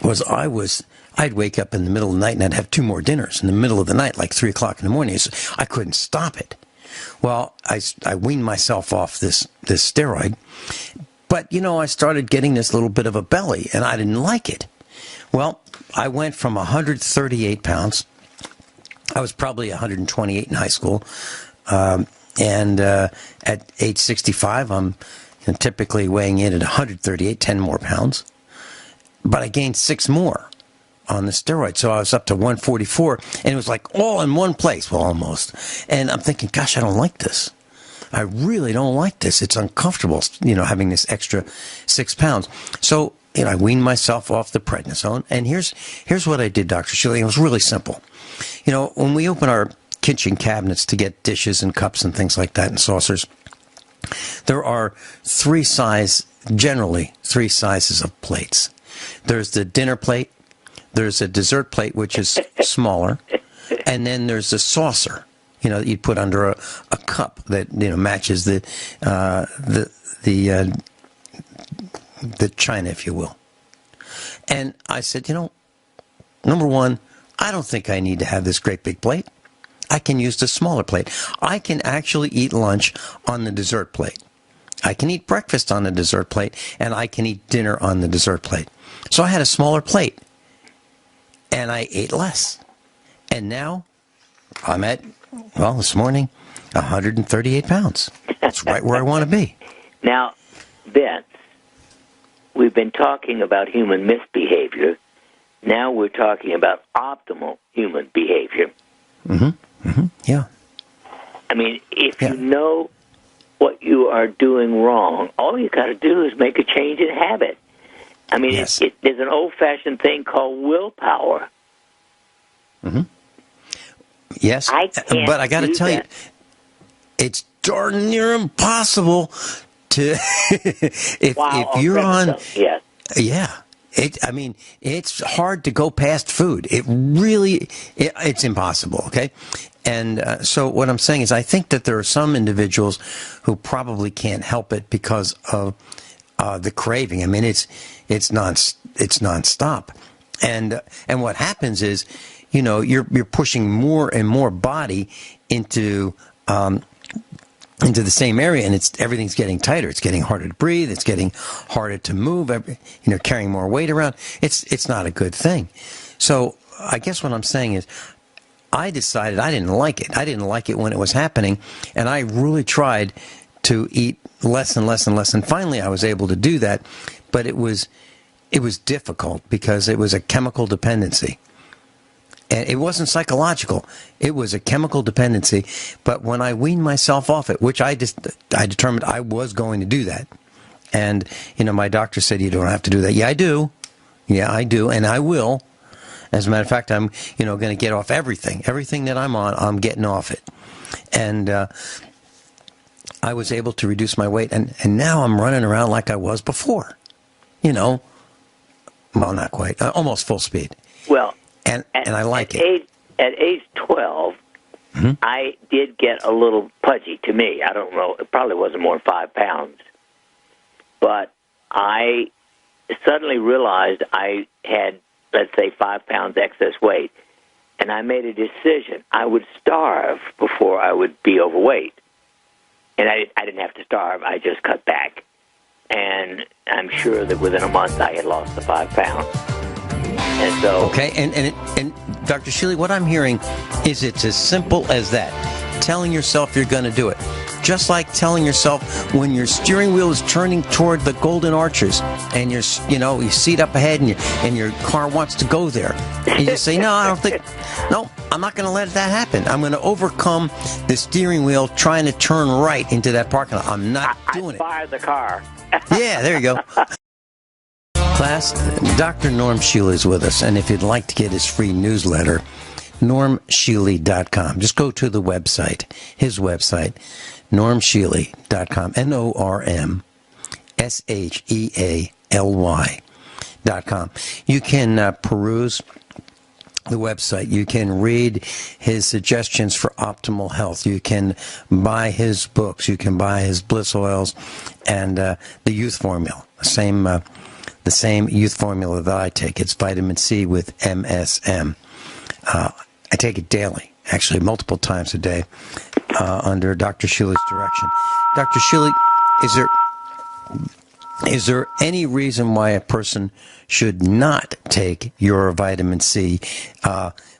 was I'd wake up in the middle of the night and I'd have 2 more dinners in the middle of the night, like 3 o'clock in the morning. I couldn't stop it. Well, I weaned myself off this steroid, but you know, I started getting this little bit of a belly, and I didn't like it. Well, I went from 138 pounds. I was probably 128 in high school. And at age 65, I'm typically weighing in at 138, 10 more pounds. But I gained 6 more on the steroid. So I was up to 144, and it was like all in one place. Well, almost. And I'm thinking, gosh, I don't like this. I really don't like this. It's uncomfortable, you know, having this extra 6 pounds. So, you know, I weaned myself off the prednisone. And here's what I did, Dr. Shealy. It was really simple. You know, when we open our kitchen cabinets to get dishes and cups and things like that and saucers, there are generally three sizes of plates. There's the dinner plate, there's a dessert plate, which is smaller, and then there's the saucer, you know, that you put under a cup that, you know, matches the the china, if you will. And I said, number one, I don't think I need to have this great big plate. I can use the smaller plate. I can actually eat lunch on the dessert plate. I can eat breakfast on the dessert plate, and I can eat dinner on the dessert plate. So I had a smaller plate, and I ate less. And now I'm at, this morning, 138 pounds. That's right where I want to be. Now, Vince, we've been talking about human misbehavior. Now we're talking about optimal human behavior. Yeah. I mean, if you know what you are doing wrong, all you got to do is make a change in habit. I mean, yes. There's an old-fashioned thing called willpower. Yes, but I got to tell you, it's darn near impossible to if you're on. Yes. Yeah. It's hard to go past food. It's impossible, okay? And so what I'm saying is I think that there are some individuals who probably can't help it because of the craving. I mean, it's nonstop. And what happens is, you're pushing more and more body into the same area, and everything's getting tighter. It's getting harder to breathe. It's getting harder to move. Carrying more weight around. It's not a good thing. So I guess what I'm saying is, I decided I didn't like it. I didn't like it when it was happening, and I really tried to eat less and less and less. And finally, I was able to do that, but it was difficult because it was a chemical dependency. And it wasn't psychological. It was a chemical dependency. But when I weaned myself off it, which I determined I was going to do that. And, my doctor said, you don't have to do that. Yeah, I do. Yeah, I do. And I will. As a matter of fact, I'm, going to get off everything. Everything that I'm on, I'm getting off it. And I was able to reduce my weight. And now I'm running around like I was before. Well, not quite. Almost full speed. Well, and I like it. At age 12, I did get a little pudgy to me. I don't know. It probably wasn't more than 5 pounds. But I suddenly realized I had, let's say, 5 pounds excess weight. And I made a decision. I would starve before I would be overweight. And I didn't have to starve. I just cut back. And I'm sure that within a month I had lost the 5 pounds. And so, okay, and Dr. Shealy, what I'm hearing is it's as simple as that. Telling yourself you're going to do it. Just like telling yourself when your steering wheel is turning toward the Golden Arches and you seat up ahead and your car wants to go there. And you say, no, I'm not going to let that happen. I'm going to overcome the steering wheel trying to turn right into that parking lot. I'm not doing it. Fire the car. Yeah, there you go. Class, Dr. Norm Shealy is with us, and if you'd like to get his free newsletter, normshealy.com. Just go to the website, his website, normshealy.com, normshealy.com. You can peruse the website. You can read his suggestions for optimal health. You can buy his books. You can buy his bliss oils and the youth formula, the same youth formula that I take. It's vitamin C with MSM. I take it daily, actually multiple times a day, under Dr. Shealy's direction. Dr. Shealy, is there any reason why a person should not take your vitamin C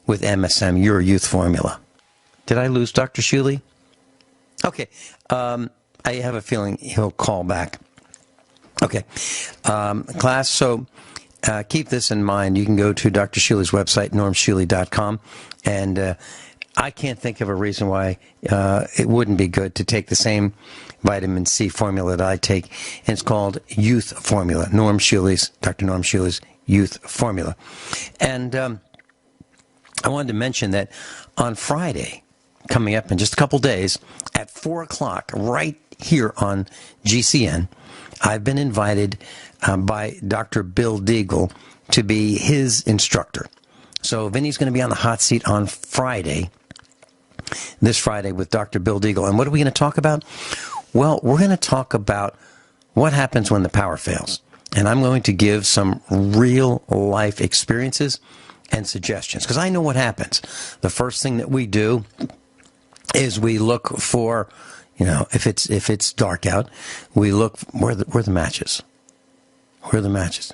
with MSM, your youth formula? Did I lose Dr. Shealy? Okay. I have a feeling he'll call back. Okay. Class, so keep this in mind. You can go to Dr. Shealy's website, normshealy.com, and I can't think of a reason why it wouldn't be good to take the same vitamin C formula that I take, and it's called Youth Formula, Dr. Norm Shealy's Youth Formula. And I wanted to mention that on Friday, coming up in just a couple days, at 4 o'clock, right here on GCN, I've been invited by Dr. Bill Deagle to be his instructor. So Vinny's going to be on the hot seat on Friday, this Friday, with Dr. Bill Deagle. And what are we going to talk about? Well, we're going to talk about what happens when the power fails. and I'm going to give some real-life experiences and suggestions, because I know what happens. The first thing that we do is we look for, if it's dark out, we look where are the matches? Where are the matches?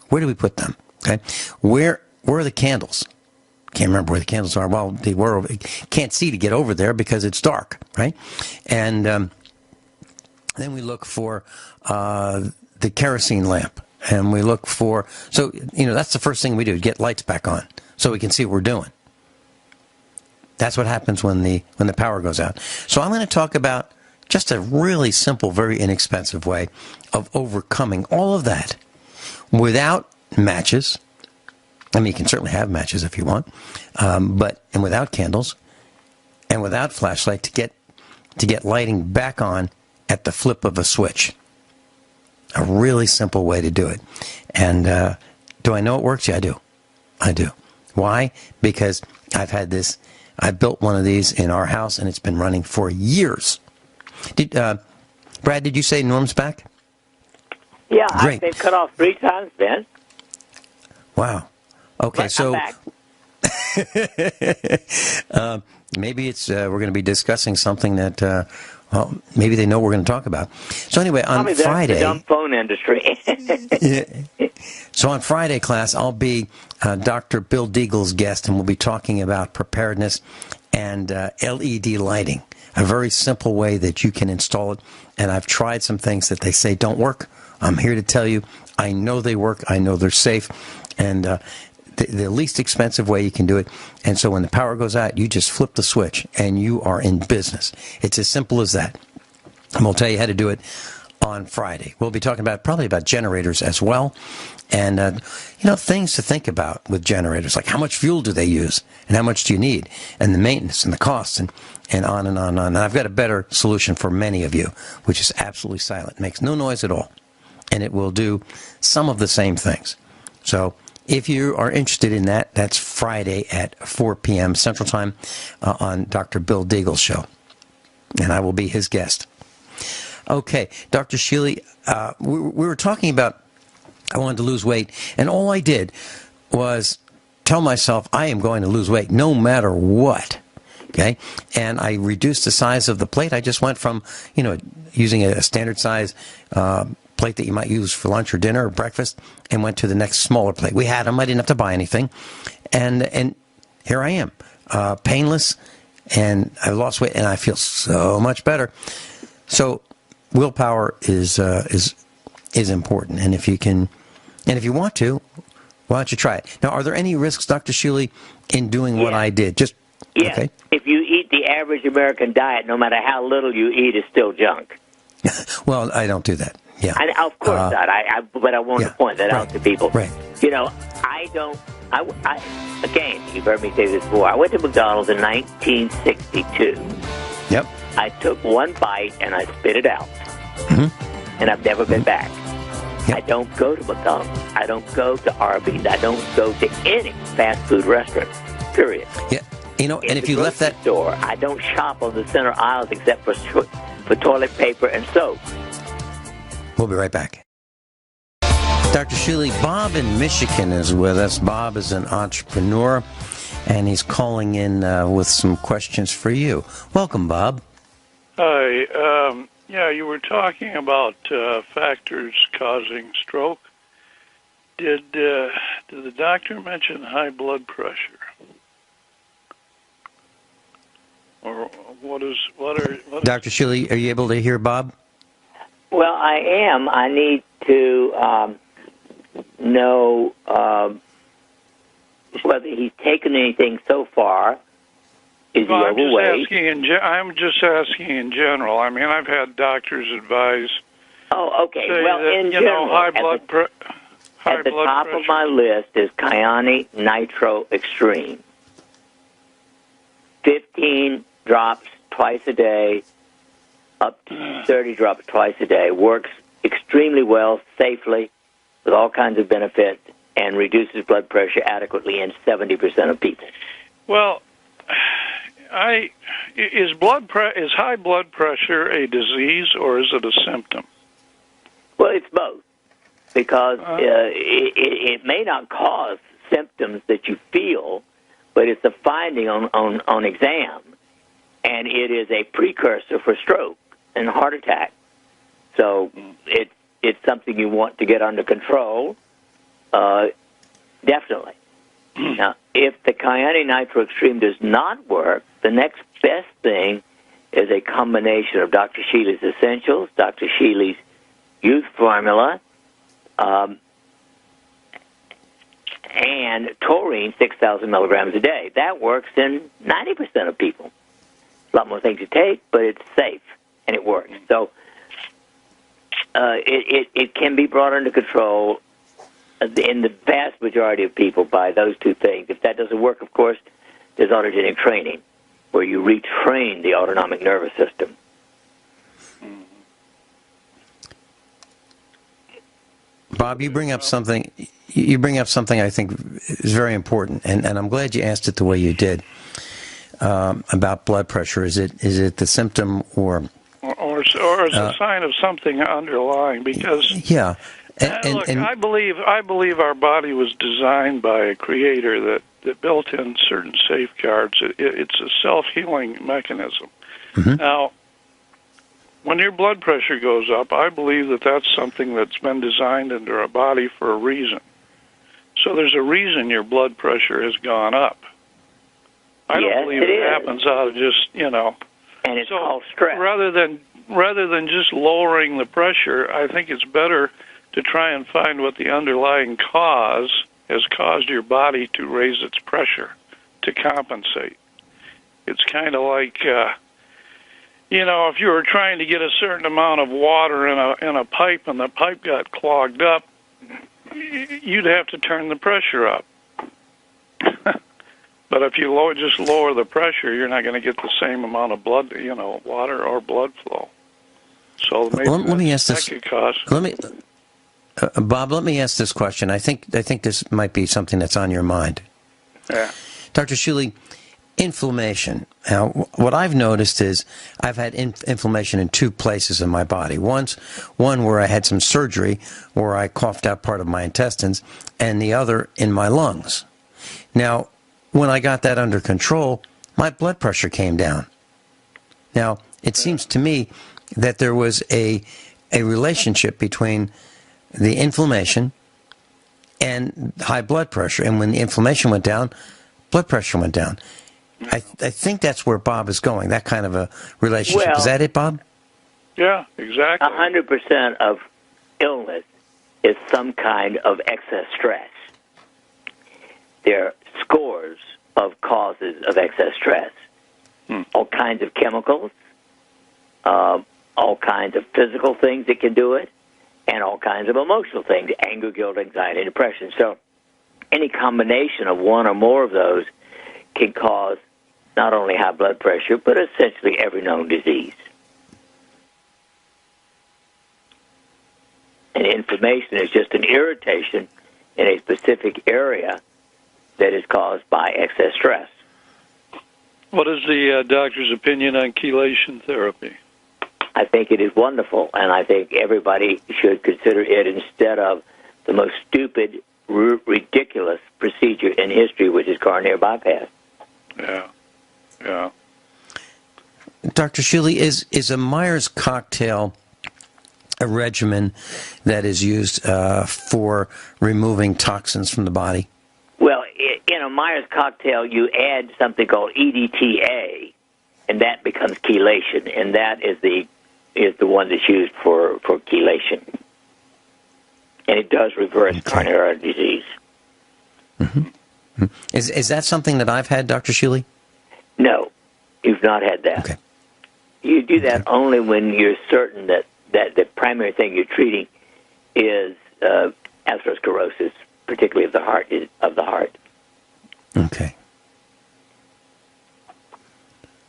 Where do we put them? Okay, where are the candles? Can't remember where the candles are. Well, can't see to get over there because it's dark, right? And then we look for the kerosene lamp, and we look for. So that's the first thing we do: get lights back on so we can see what we're doing. That's what happens when the power goes out. So I'm going to talk about just a really simple, very inexpensive way of overcoming all of that without matches. I mean, you can certainly have matches if you want, and without candles and without flashlight to get lighting back on at the flip of a switch. A really simple way to do it. And do I know it works? Yeah, I do. Why? Because I built one of these in our house, and it's been running for years. Brad, did you say Norm's back? Yeah, Great. They've cut off 3 times, Ben. Wow. Okay, but so I'm back. maybe we're going to be discussing something that maybe they know we're going to talk about. So anyway, on Friday, the dumb phone industry. So on Friday, class, I'll be Dr. Bill Deagle's guest, and we'll be talking about preparedness and LED lighting. A very simple way that you can install it. And I've tried some things that they say don't work. I'm here to tell you, I know they work. I know they're safe. And the least expensive way you can do it. And so when the power goes out, you just flip the switch, and you are in business. It's as simple as that. And we'll tell you how to do it on Friday. We'll be talking probably about generators as well. And, things to think about with generators, like how much fuel do they use and how much do you need, and the maintenance and the costs and on and on and on. And I've got a better solution for many of you, which is absolutely silent. It makes no noise at all. And it will do some of the same things. So if you are interested in that, that's Friday at 4 p.m. Central Time on Dr. Bill Deagle's show. And I will be his guest. Okay, Dr. Shealy, we were talking about I wanted to lose weight, and all I did was tell myself I am going to lose weight no matter what. Okay, and I reduced the size of the plate. I just went from using a standard size plate that you might use for lunch or dinner or breakfast, and went to the next smaller plate. We had them. I didn't have to buy anything, and here I am, painless, and I lost weight, and I feel so much better. So willpower is important, and if you want to, why don't you try it? Now, are there any risks, Dr. Shealy, in doing what I did? Yes. Okay. If you eat the average American diet, no matter how little you eat, is still junk. Well, I don't do that. Yeah. Of course not. But I want to point that out to people. Right. I don't. Again, you've heard me say this before. I went to McDonald's in 1962. Yep. I took one bite and I spit it out. Mm-hmm. And I've never been back. Yep. I don't go to McDonald's. I don't go to Arby's. I don't go to any fast food restaurant. Period. Yeah. And if you left that store, I don't shop on the center aisles except for toilet paper and soap. We'll be right back. Dr. Shealy, Bob in Michigan is with us. Bob is an entrepreneur, and he's calling in with some questions for you. Welcome, Bob. Hi. You were talking about factors causing stroke. Did the doctor mention high blood pressure? Or what Dr. Shealy, are you able to hear Bob? Well, I am. I need to know whether he's taken anything so far. Is he overweight? I'm just asking in general. I mean, I've had doctors advise. Oh, okay. Well, in general, high blood pressure. At the top of my list is Kyani Nitro Extreme. 15 drops twice a day, up to 30 drops twice a day. Works extremely well, safely, with all kinds of benefits, and reduces blood pressure adequately in 70% of people. Well, is high blood pressure a disease or is it a symptom? Well, it's both. because it may not cause symptoms that you feel, but it's a finding on exam, and it is a precursor for stroke and heart attack. So it's something you want to get under control, definitely. Now, if the Kyani Nitro Extreme does not work, the next best thing is a combination of Dr. Shealy's Essentials, Dr. Shealy's Youth Formula, and taurine, 6,000 milligrams a day. That works in 90% of people. A lot more things to take, but it's safe, and it works. So it can be brought under control in the vast majority of people by those two things. If that doesn't work, of course, there's autogenic training, where you retrain the autonomic nervous system. Bob, you bring up something. You bring up something I think is very important, and I'm glad you asked it the way you did about blood pressure. Is it the symptom or is a sign of something underlying? Because yeah, look, I believe our body was designed by a creator that built in certain safeguards. It's a self-healing mechanism. Mm-hmm. Now, when your blood pressure goes up, I believe that that's something that's been designed into our body for a reason. So there's a reason your blood pressure has gone up. I don't believe it happens out of just, And it's called stress. Rather than just lowering the pressure, I think it's better to try and find what the underlying cause has caused your body to raise its pressure to compensate. It's kind of like, if you were trying to get a certain amount of water in a pipe and the pipe got clogged up, you'd have to turn the pressure up. But if you just lower the pressure, you're not going to get the same amount of blood, water or blood flow. So maybe let me ask this. Could cause. Bob, let me ask this question. I think this might be something that's on your mind. Yeah. Dr. Shealy, inflammation. Now, what I've noticed is I've had inflammation in two places in my body. One where I had some surgery where I coughed out part of my intestines, and the other in my lungs. Now, when I got that under control, my blood pressure came down. Now, it seems to me that there was a relationship between the inflammation and high blood pressure. And when the inflammation went down, blood pressure went down. I think that's where Bob is going, that kind of a relationship. Well, is that it, Bob? Yeah, exactly. 100% of illness is some kind of excess stress. There are scores of causes of excess stress. All kinds of chemicals, all kinds of physical things that can do it, and all kinds of emotional things, anger, guilt, anxiety, depression. So any combination of one or more of those can cause not only high blood pressure, but essentially every known disease. And inflammation is just an irritation in a specific area that is caused by excess stress. What is the doctor's opinion on chelation therapy? I think it is wonderful, and I think everybody should consider it instead of the most stupid, ridiculous procedure in history, which is coronary bypass. Yeah. Dr. Shealy, is a Myers cocktail a regimen that is used for removing toxins from the body? Well, in a Myers cocktail, you add something called EDTA, and that becomes chelation, and that is the one that's used for chelation. And it does reverse coronary artery disease. Mm-hmm. Is that something that I've had, Dr. Shealy? No, you've not had that. Okay. You do that only when you're certain that the primary thing you're treating is atherosclerosis, particularly of the heart. Okay.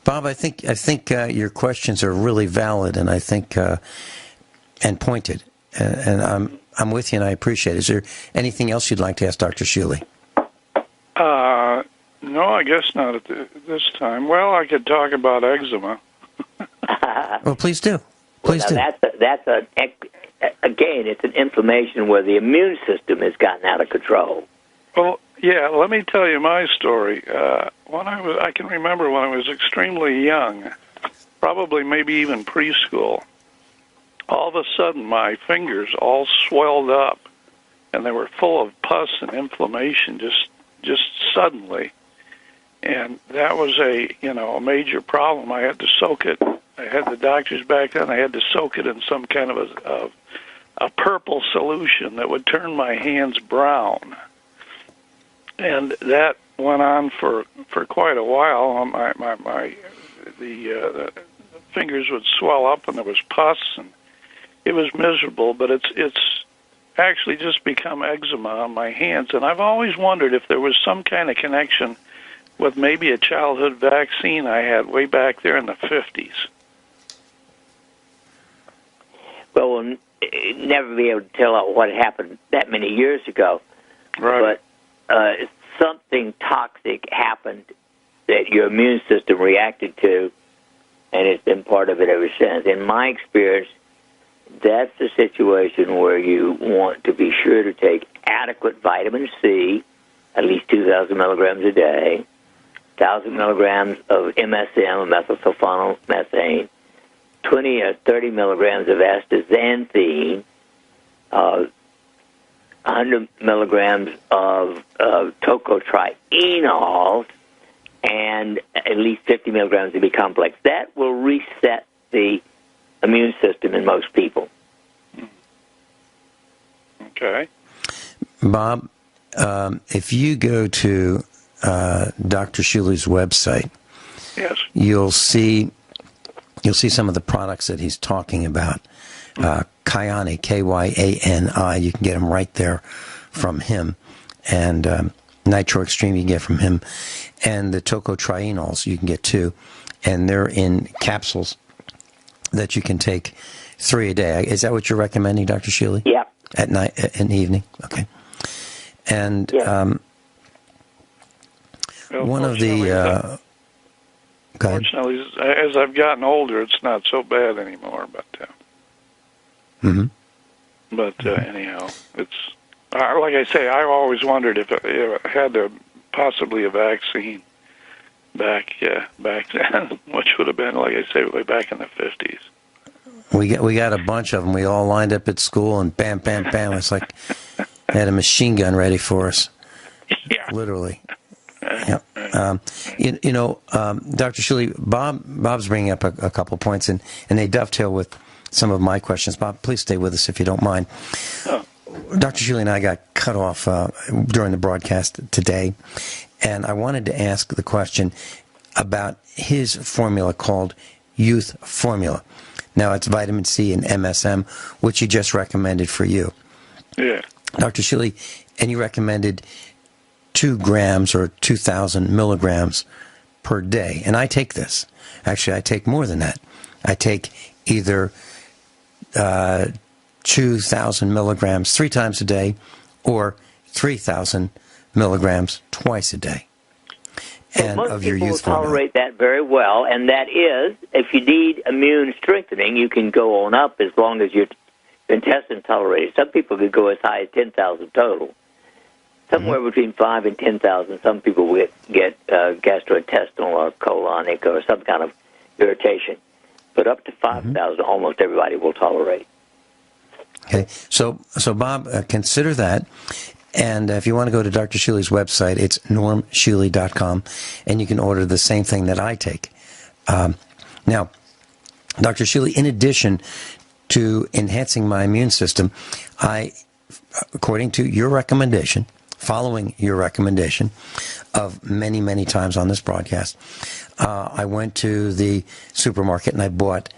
Bob, I think your questions are really valid, and I think and pointed, and I'm with you, and I appreciate it. Is there anything else you'd like to ask Dr. Shealy? No, I guess not at this time. Well, I could talk about eczema. Well, please do. Please do. That's again, it's an inflammation where the immune system has gotten out of control. Well, yeah, let me tell you my story. I can remember when I was extremely young, probably maybe even preschool. All of a sudden, my fingers all swelled up, and they were full of pus and inflammation just suddenly. And that was a major problem. I had to soak it. I had the doctors back then. I had to soak it in some kind of a purple solution that would turn my hands brown. And that went on for quite a while. The fingers would swell up, and there was pus, and it was miserable. But it's actually just become eczema on my hands. And I've always wondered if there was some kind of connection with maybe a childhood vaccine I had way back there in the 50s. Well, we'll never be able to tell out what happened that many years ago. Right. But something toxic happened that your immune system reacted to, and it's been part of it ever since. In my experience, that's the situation where you want to be sure to take adequate vitamin C, at least 2,000 milligrams a day, 1,000 milligrams of MSM, methylsulfonylmethane, 20 or 30 milligrams of astaxanthin, 100 milligrams of tocotrienol, and at least 50 milligrams of B-complex. That will reset the immune system in most people. Okay. Bob, if you go to Dr. Shealy's website, yes, you'll see some of the products that he's talking about. Kyani, Kyani, you can get them right there from him, and Nitro Extreme you can get from him, and the tocotrienols you can get too, and they're in capsules that you can take 3 a day. Is that what you're recommending, Dr. Shealy? Yeah. At night, in the evening? Okay. And one of the... Fortunately, as I've gotten older, it's not so bad anymore. But anyhow, it's like I say. I always wondered if I had possibly a vaccine back then, which would have been, like I say, way back in the 50s. We got a bunch of them. We all lined up at school, and bam, bam, bam. It's like they had a machine gun ready for us, literally. Yeah. Dr. Shealy, Bob's bringing up a couple points, and they dovetail with some of my questions. Bob, please stay with us if you don't mind. Oh. Dr. Shealy and I got cut off during the broadcast today, and I wanted to ask the question about his formula called Youth Formula. Now, it's vitamin C and MSM, which he just recommended for you. Yeah. Dr. Shealy, and you recommended 2 grams or 2,000 milligrams per day. And I take this. Actually, I take more than that. I take either 2,000 milligrams 3 times a day or 3,000 milligrams twice a day. And most of your people will youth formula. tolerate that very well, and that is, if you need immune strengthening, you can go on up as long as your intestines tolerate it. Some people could go as high as 10,000 total. Somewhere between 5 and 10,000, some people will get gastrointestinal or colonic or some kind of irritation. But up to 5,000, almost everybody will tolerate. Okay, so Bob, consider that. And if you want to go to Dr. Shealy's website, it's normshealy.com, and you can order the same thing that I take. Now, Dr. Shealy, in addition to enhancing my immune system, I, according to your recommendation, following your recommendation of many, many times on this broadcast, I went to the supermarket and I bought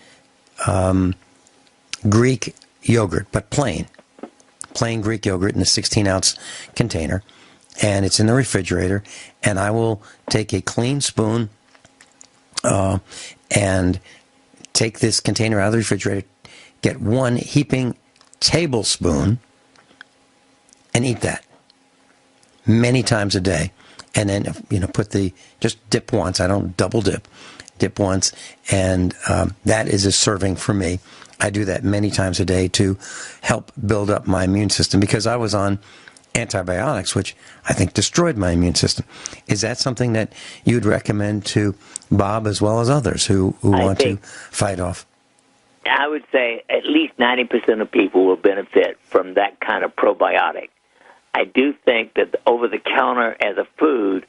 Greek yogurt, but plain Greek yogurt in a 16-ounce container, and it's in the refrigerator, and I will take a clean spoon and take this container out of the refrigerator, get 1 heaping tablespoon, and eat that many times a day. And then, just dip once. I don't double dip dip once, and that is a serving for me. I do that many times a day to help build up my immune system because I was on antibiotics, which I think destroyed my immune system. Is that something that you'd recommend to Bob as well as others who want to fight off? I would say at least 90% of people will benefit from that kind of probiotic. I do think that over-the-counter as a food,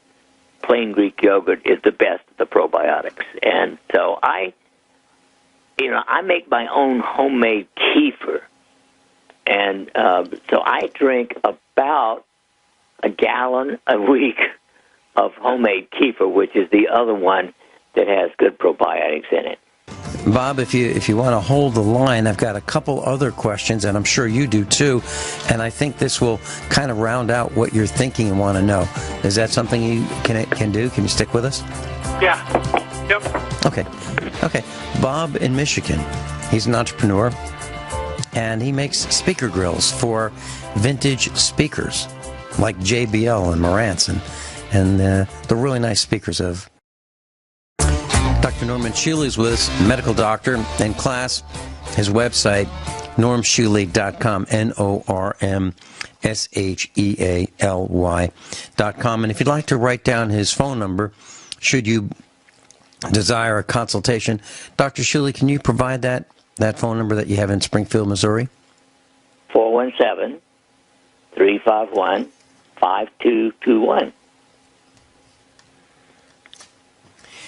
plain Greek yogurt is the best of the probiotics. And so I make my own homemade kefir. And so I drink about a gallon a week of homemade kefir, which is the other one that has good probiotics in it. Bob, if you want to hold the line, I've got a couple other questions, and I'm sure you do too, and I think this will kind of round out what you're thinking and want to know. Is that something you can do? Can you stick with us? Yeah. Yep. Okay. Bob in Michigan, he's an entrepreneur, and he makes speaker grills for vintage speakers like JBL and Marantz, and the really nice speakers of. Dr. Norman Shealy is with us, medical doctor in class. His website, normshealy.com, NORMSHEALY.com. And if you'd like to write down his phone number, should you desire a consultation, Dr. Shealy, can you provide that phone number that you have in Springfield, Missouri? 417-351-5221.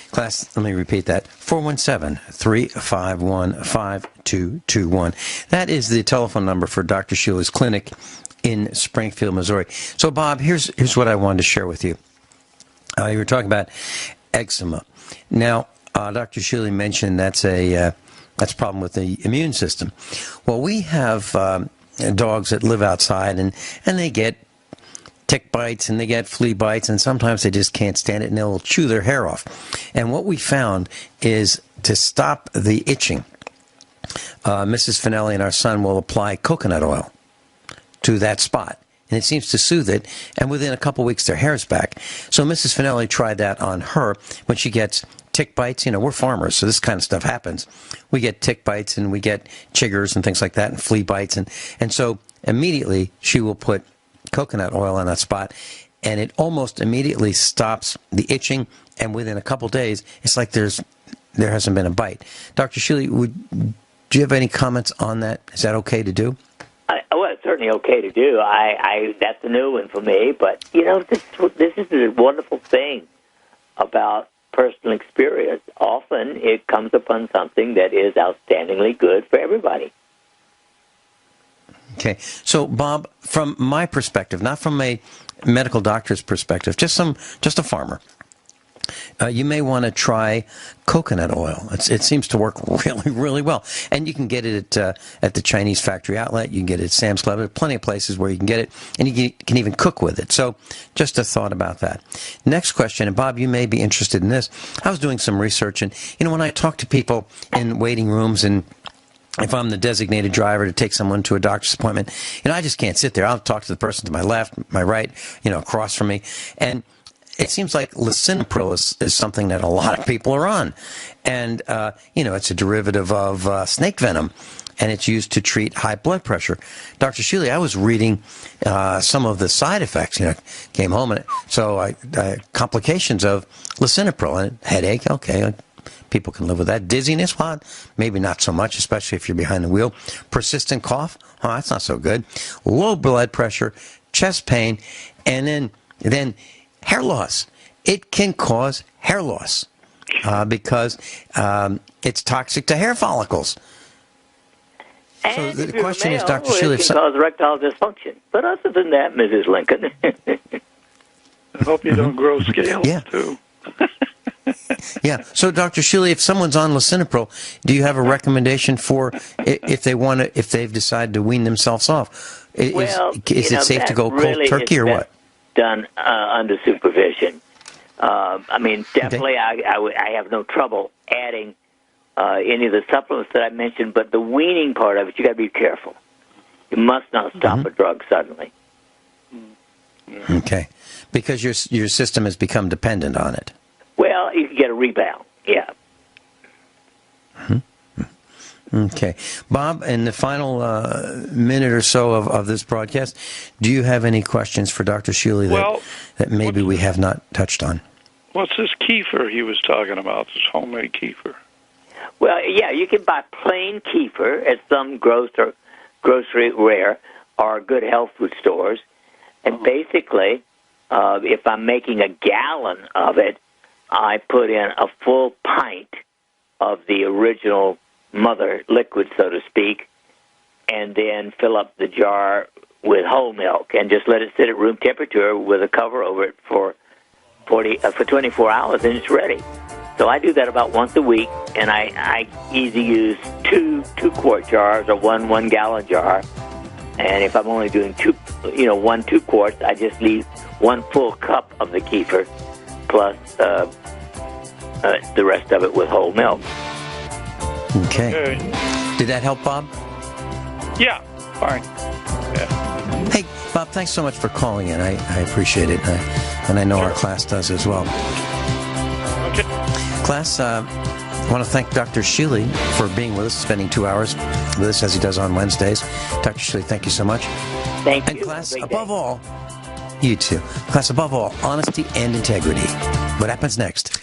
Class, let me repeat that. 417-351-5221. That is the telephone number for Dr. Shealy's clinic in Springfield, Missouri. So, Bob, here's what I wanted to share with you. You were talking about eczema. Now, Dr. Shealy mentioned that's a problem with the immune system. Well, we have dogs that live outside, and they get tick bites and they get flea bites, and sometimes they just can't stand it and they'll chew their hair off. And what we found is to stop the itching, Mrs. Finelli and our son will apply coconut oil to that spot, and it seems to soothe it, and within a couple weeks their hair's back. So Mrs. Finelli tried that on her when she gets tick bites. We're farmers, so this kind of stuff happens. We get tick bites and we get chiggers and things like that and flea bites, and so immediately she will put coconut oil on that spot, and it almost immediately stops the itching, and within a couple days it's like there hasn't been a bite. Dr. Shealy, do you have any comments on that? Is that okay to do? Well, it's certainly okay to do. That's a new one for me, but this is a wonderful thing about personal experience. Often it comes upon something that is outstandingly good for everybody. Okay, so Bob, from my perspective, not from a medical doctor's perspective, just a farmer, you may want to try coconut oil. It seems to work really, really well, and you can get it at the Chinese factory outlet. You can get it at Sam's Club. There are plenty of places where you can get it, and you can even cook with it. So, just a thought about that. Next question, and Bob, you may be interested in this. I was doing some research, and when I talk to people in waiting rooms and if I'm the designated driver to take someone to a doctor's appointment, I just can't sit there. I'll talk to the person to my left, my right, across from me. And it seems like lisinopril is something that a lot of people are on. And, it's a derivative of snake venom, and it's used to treat high blood pressure. Dr. Shealy, I was reading some of the side effects. Came home, and complications of lisinopril, and headache, okay, people can live with that. Dizziness, well, maybe not so much, especially if you're behind the wheel. Persistent cough, that's not so good. Low blood pressure, chest pain, and then hair loss. It can cause hair loss because it's toxic to hair follicles. And so the question is, Dr. Shealy, it can cause erectile dysfunction. But other than that, Mrs. Lincoln. I hope you don't grow scales, too. Yeah. So, Dr. Shealy, if someone's on lisinopril, do you have a recommendation for if they've decided to wean themselves off? Is it safe to go cold turkey or what? Done under supervision. Definitely, okay. I have no trouble adding any of the supplements that I mentioned, but the weaning part of it, you got to be careful. You must not stop a drug suddenly. Okay, because your system has become dependent on it. Well, you can get a rebound. Yeah. Okay. Bob, in the final minute or so of this broadcast, do you have any questions for Dr. Shealy that maybe we have not touched on? What's this kefir he was talking about, this homemade kefir? Well, yeah, you can buy plain kefir at some grocery rare or good health food stores. And basically, if I'm making a gallon of it, I put in a full pint of the original mother liquid, so to speak, and then fill up the jar with whole milk and just let it sit at room temperature with a cover over it for 24 hours, and it's ready. So I do that about once a week, and I either use two quart jars or one gallon jar. And if I'm only doing 2 quarts, I just leave 1 full cup of the kefir plus the rest of it with whole milk. Okay. Did that help, Bob? Yeah, fine. Yeah. Hey, Bob, thanks so much for calling in. I appreciate it, and I know our class does as well. Okay. Class, I want to thank Dr. Shealy for being with us, spending 2 hours with us as he does on Wednesdays. Dr. Shealy, thank you so much. Thank you. And class, above all, you too. Class, above all, honesty and integrity. What happens next?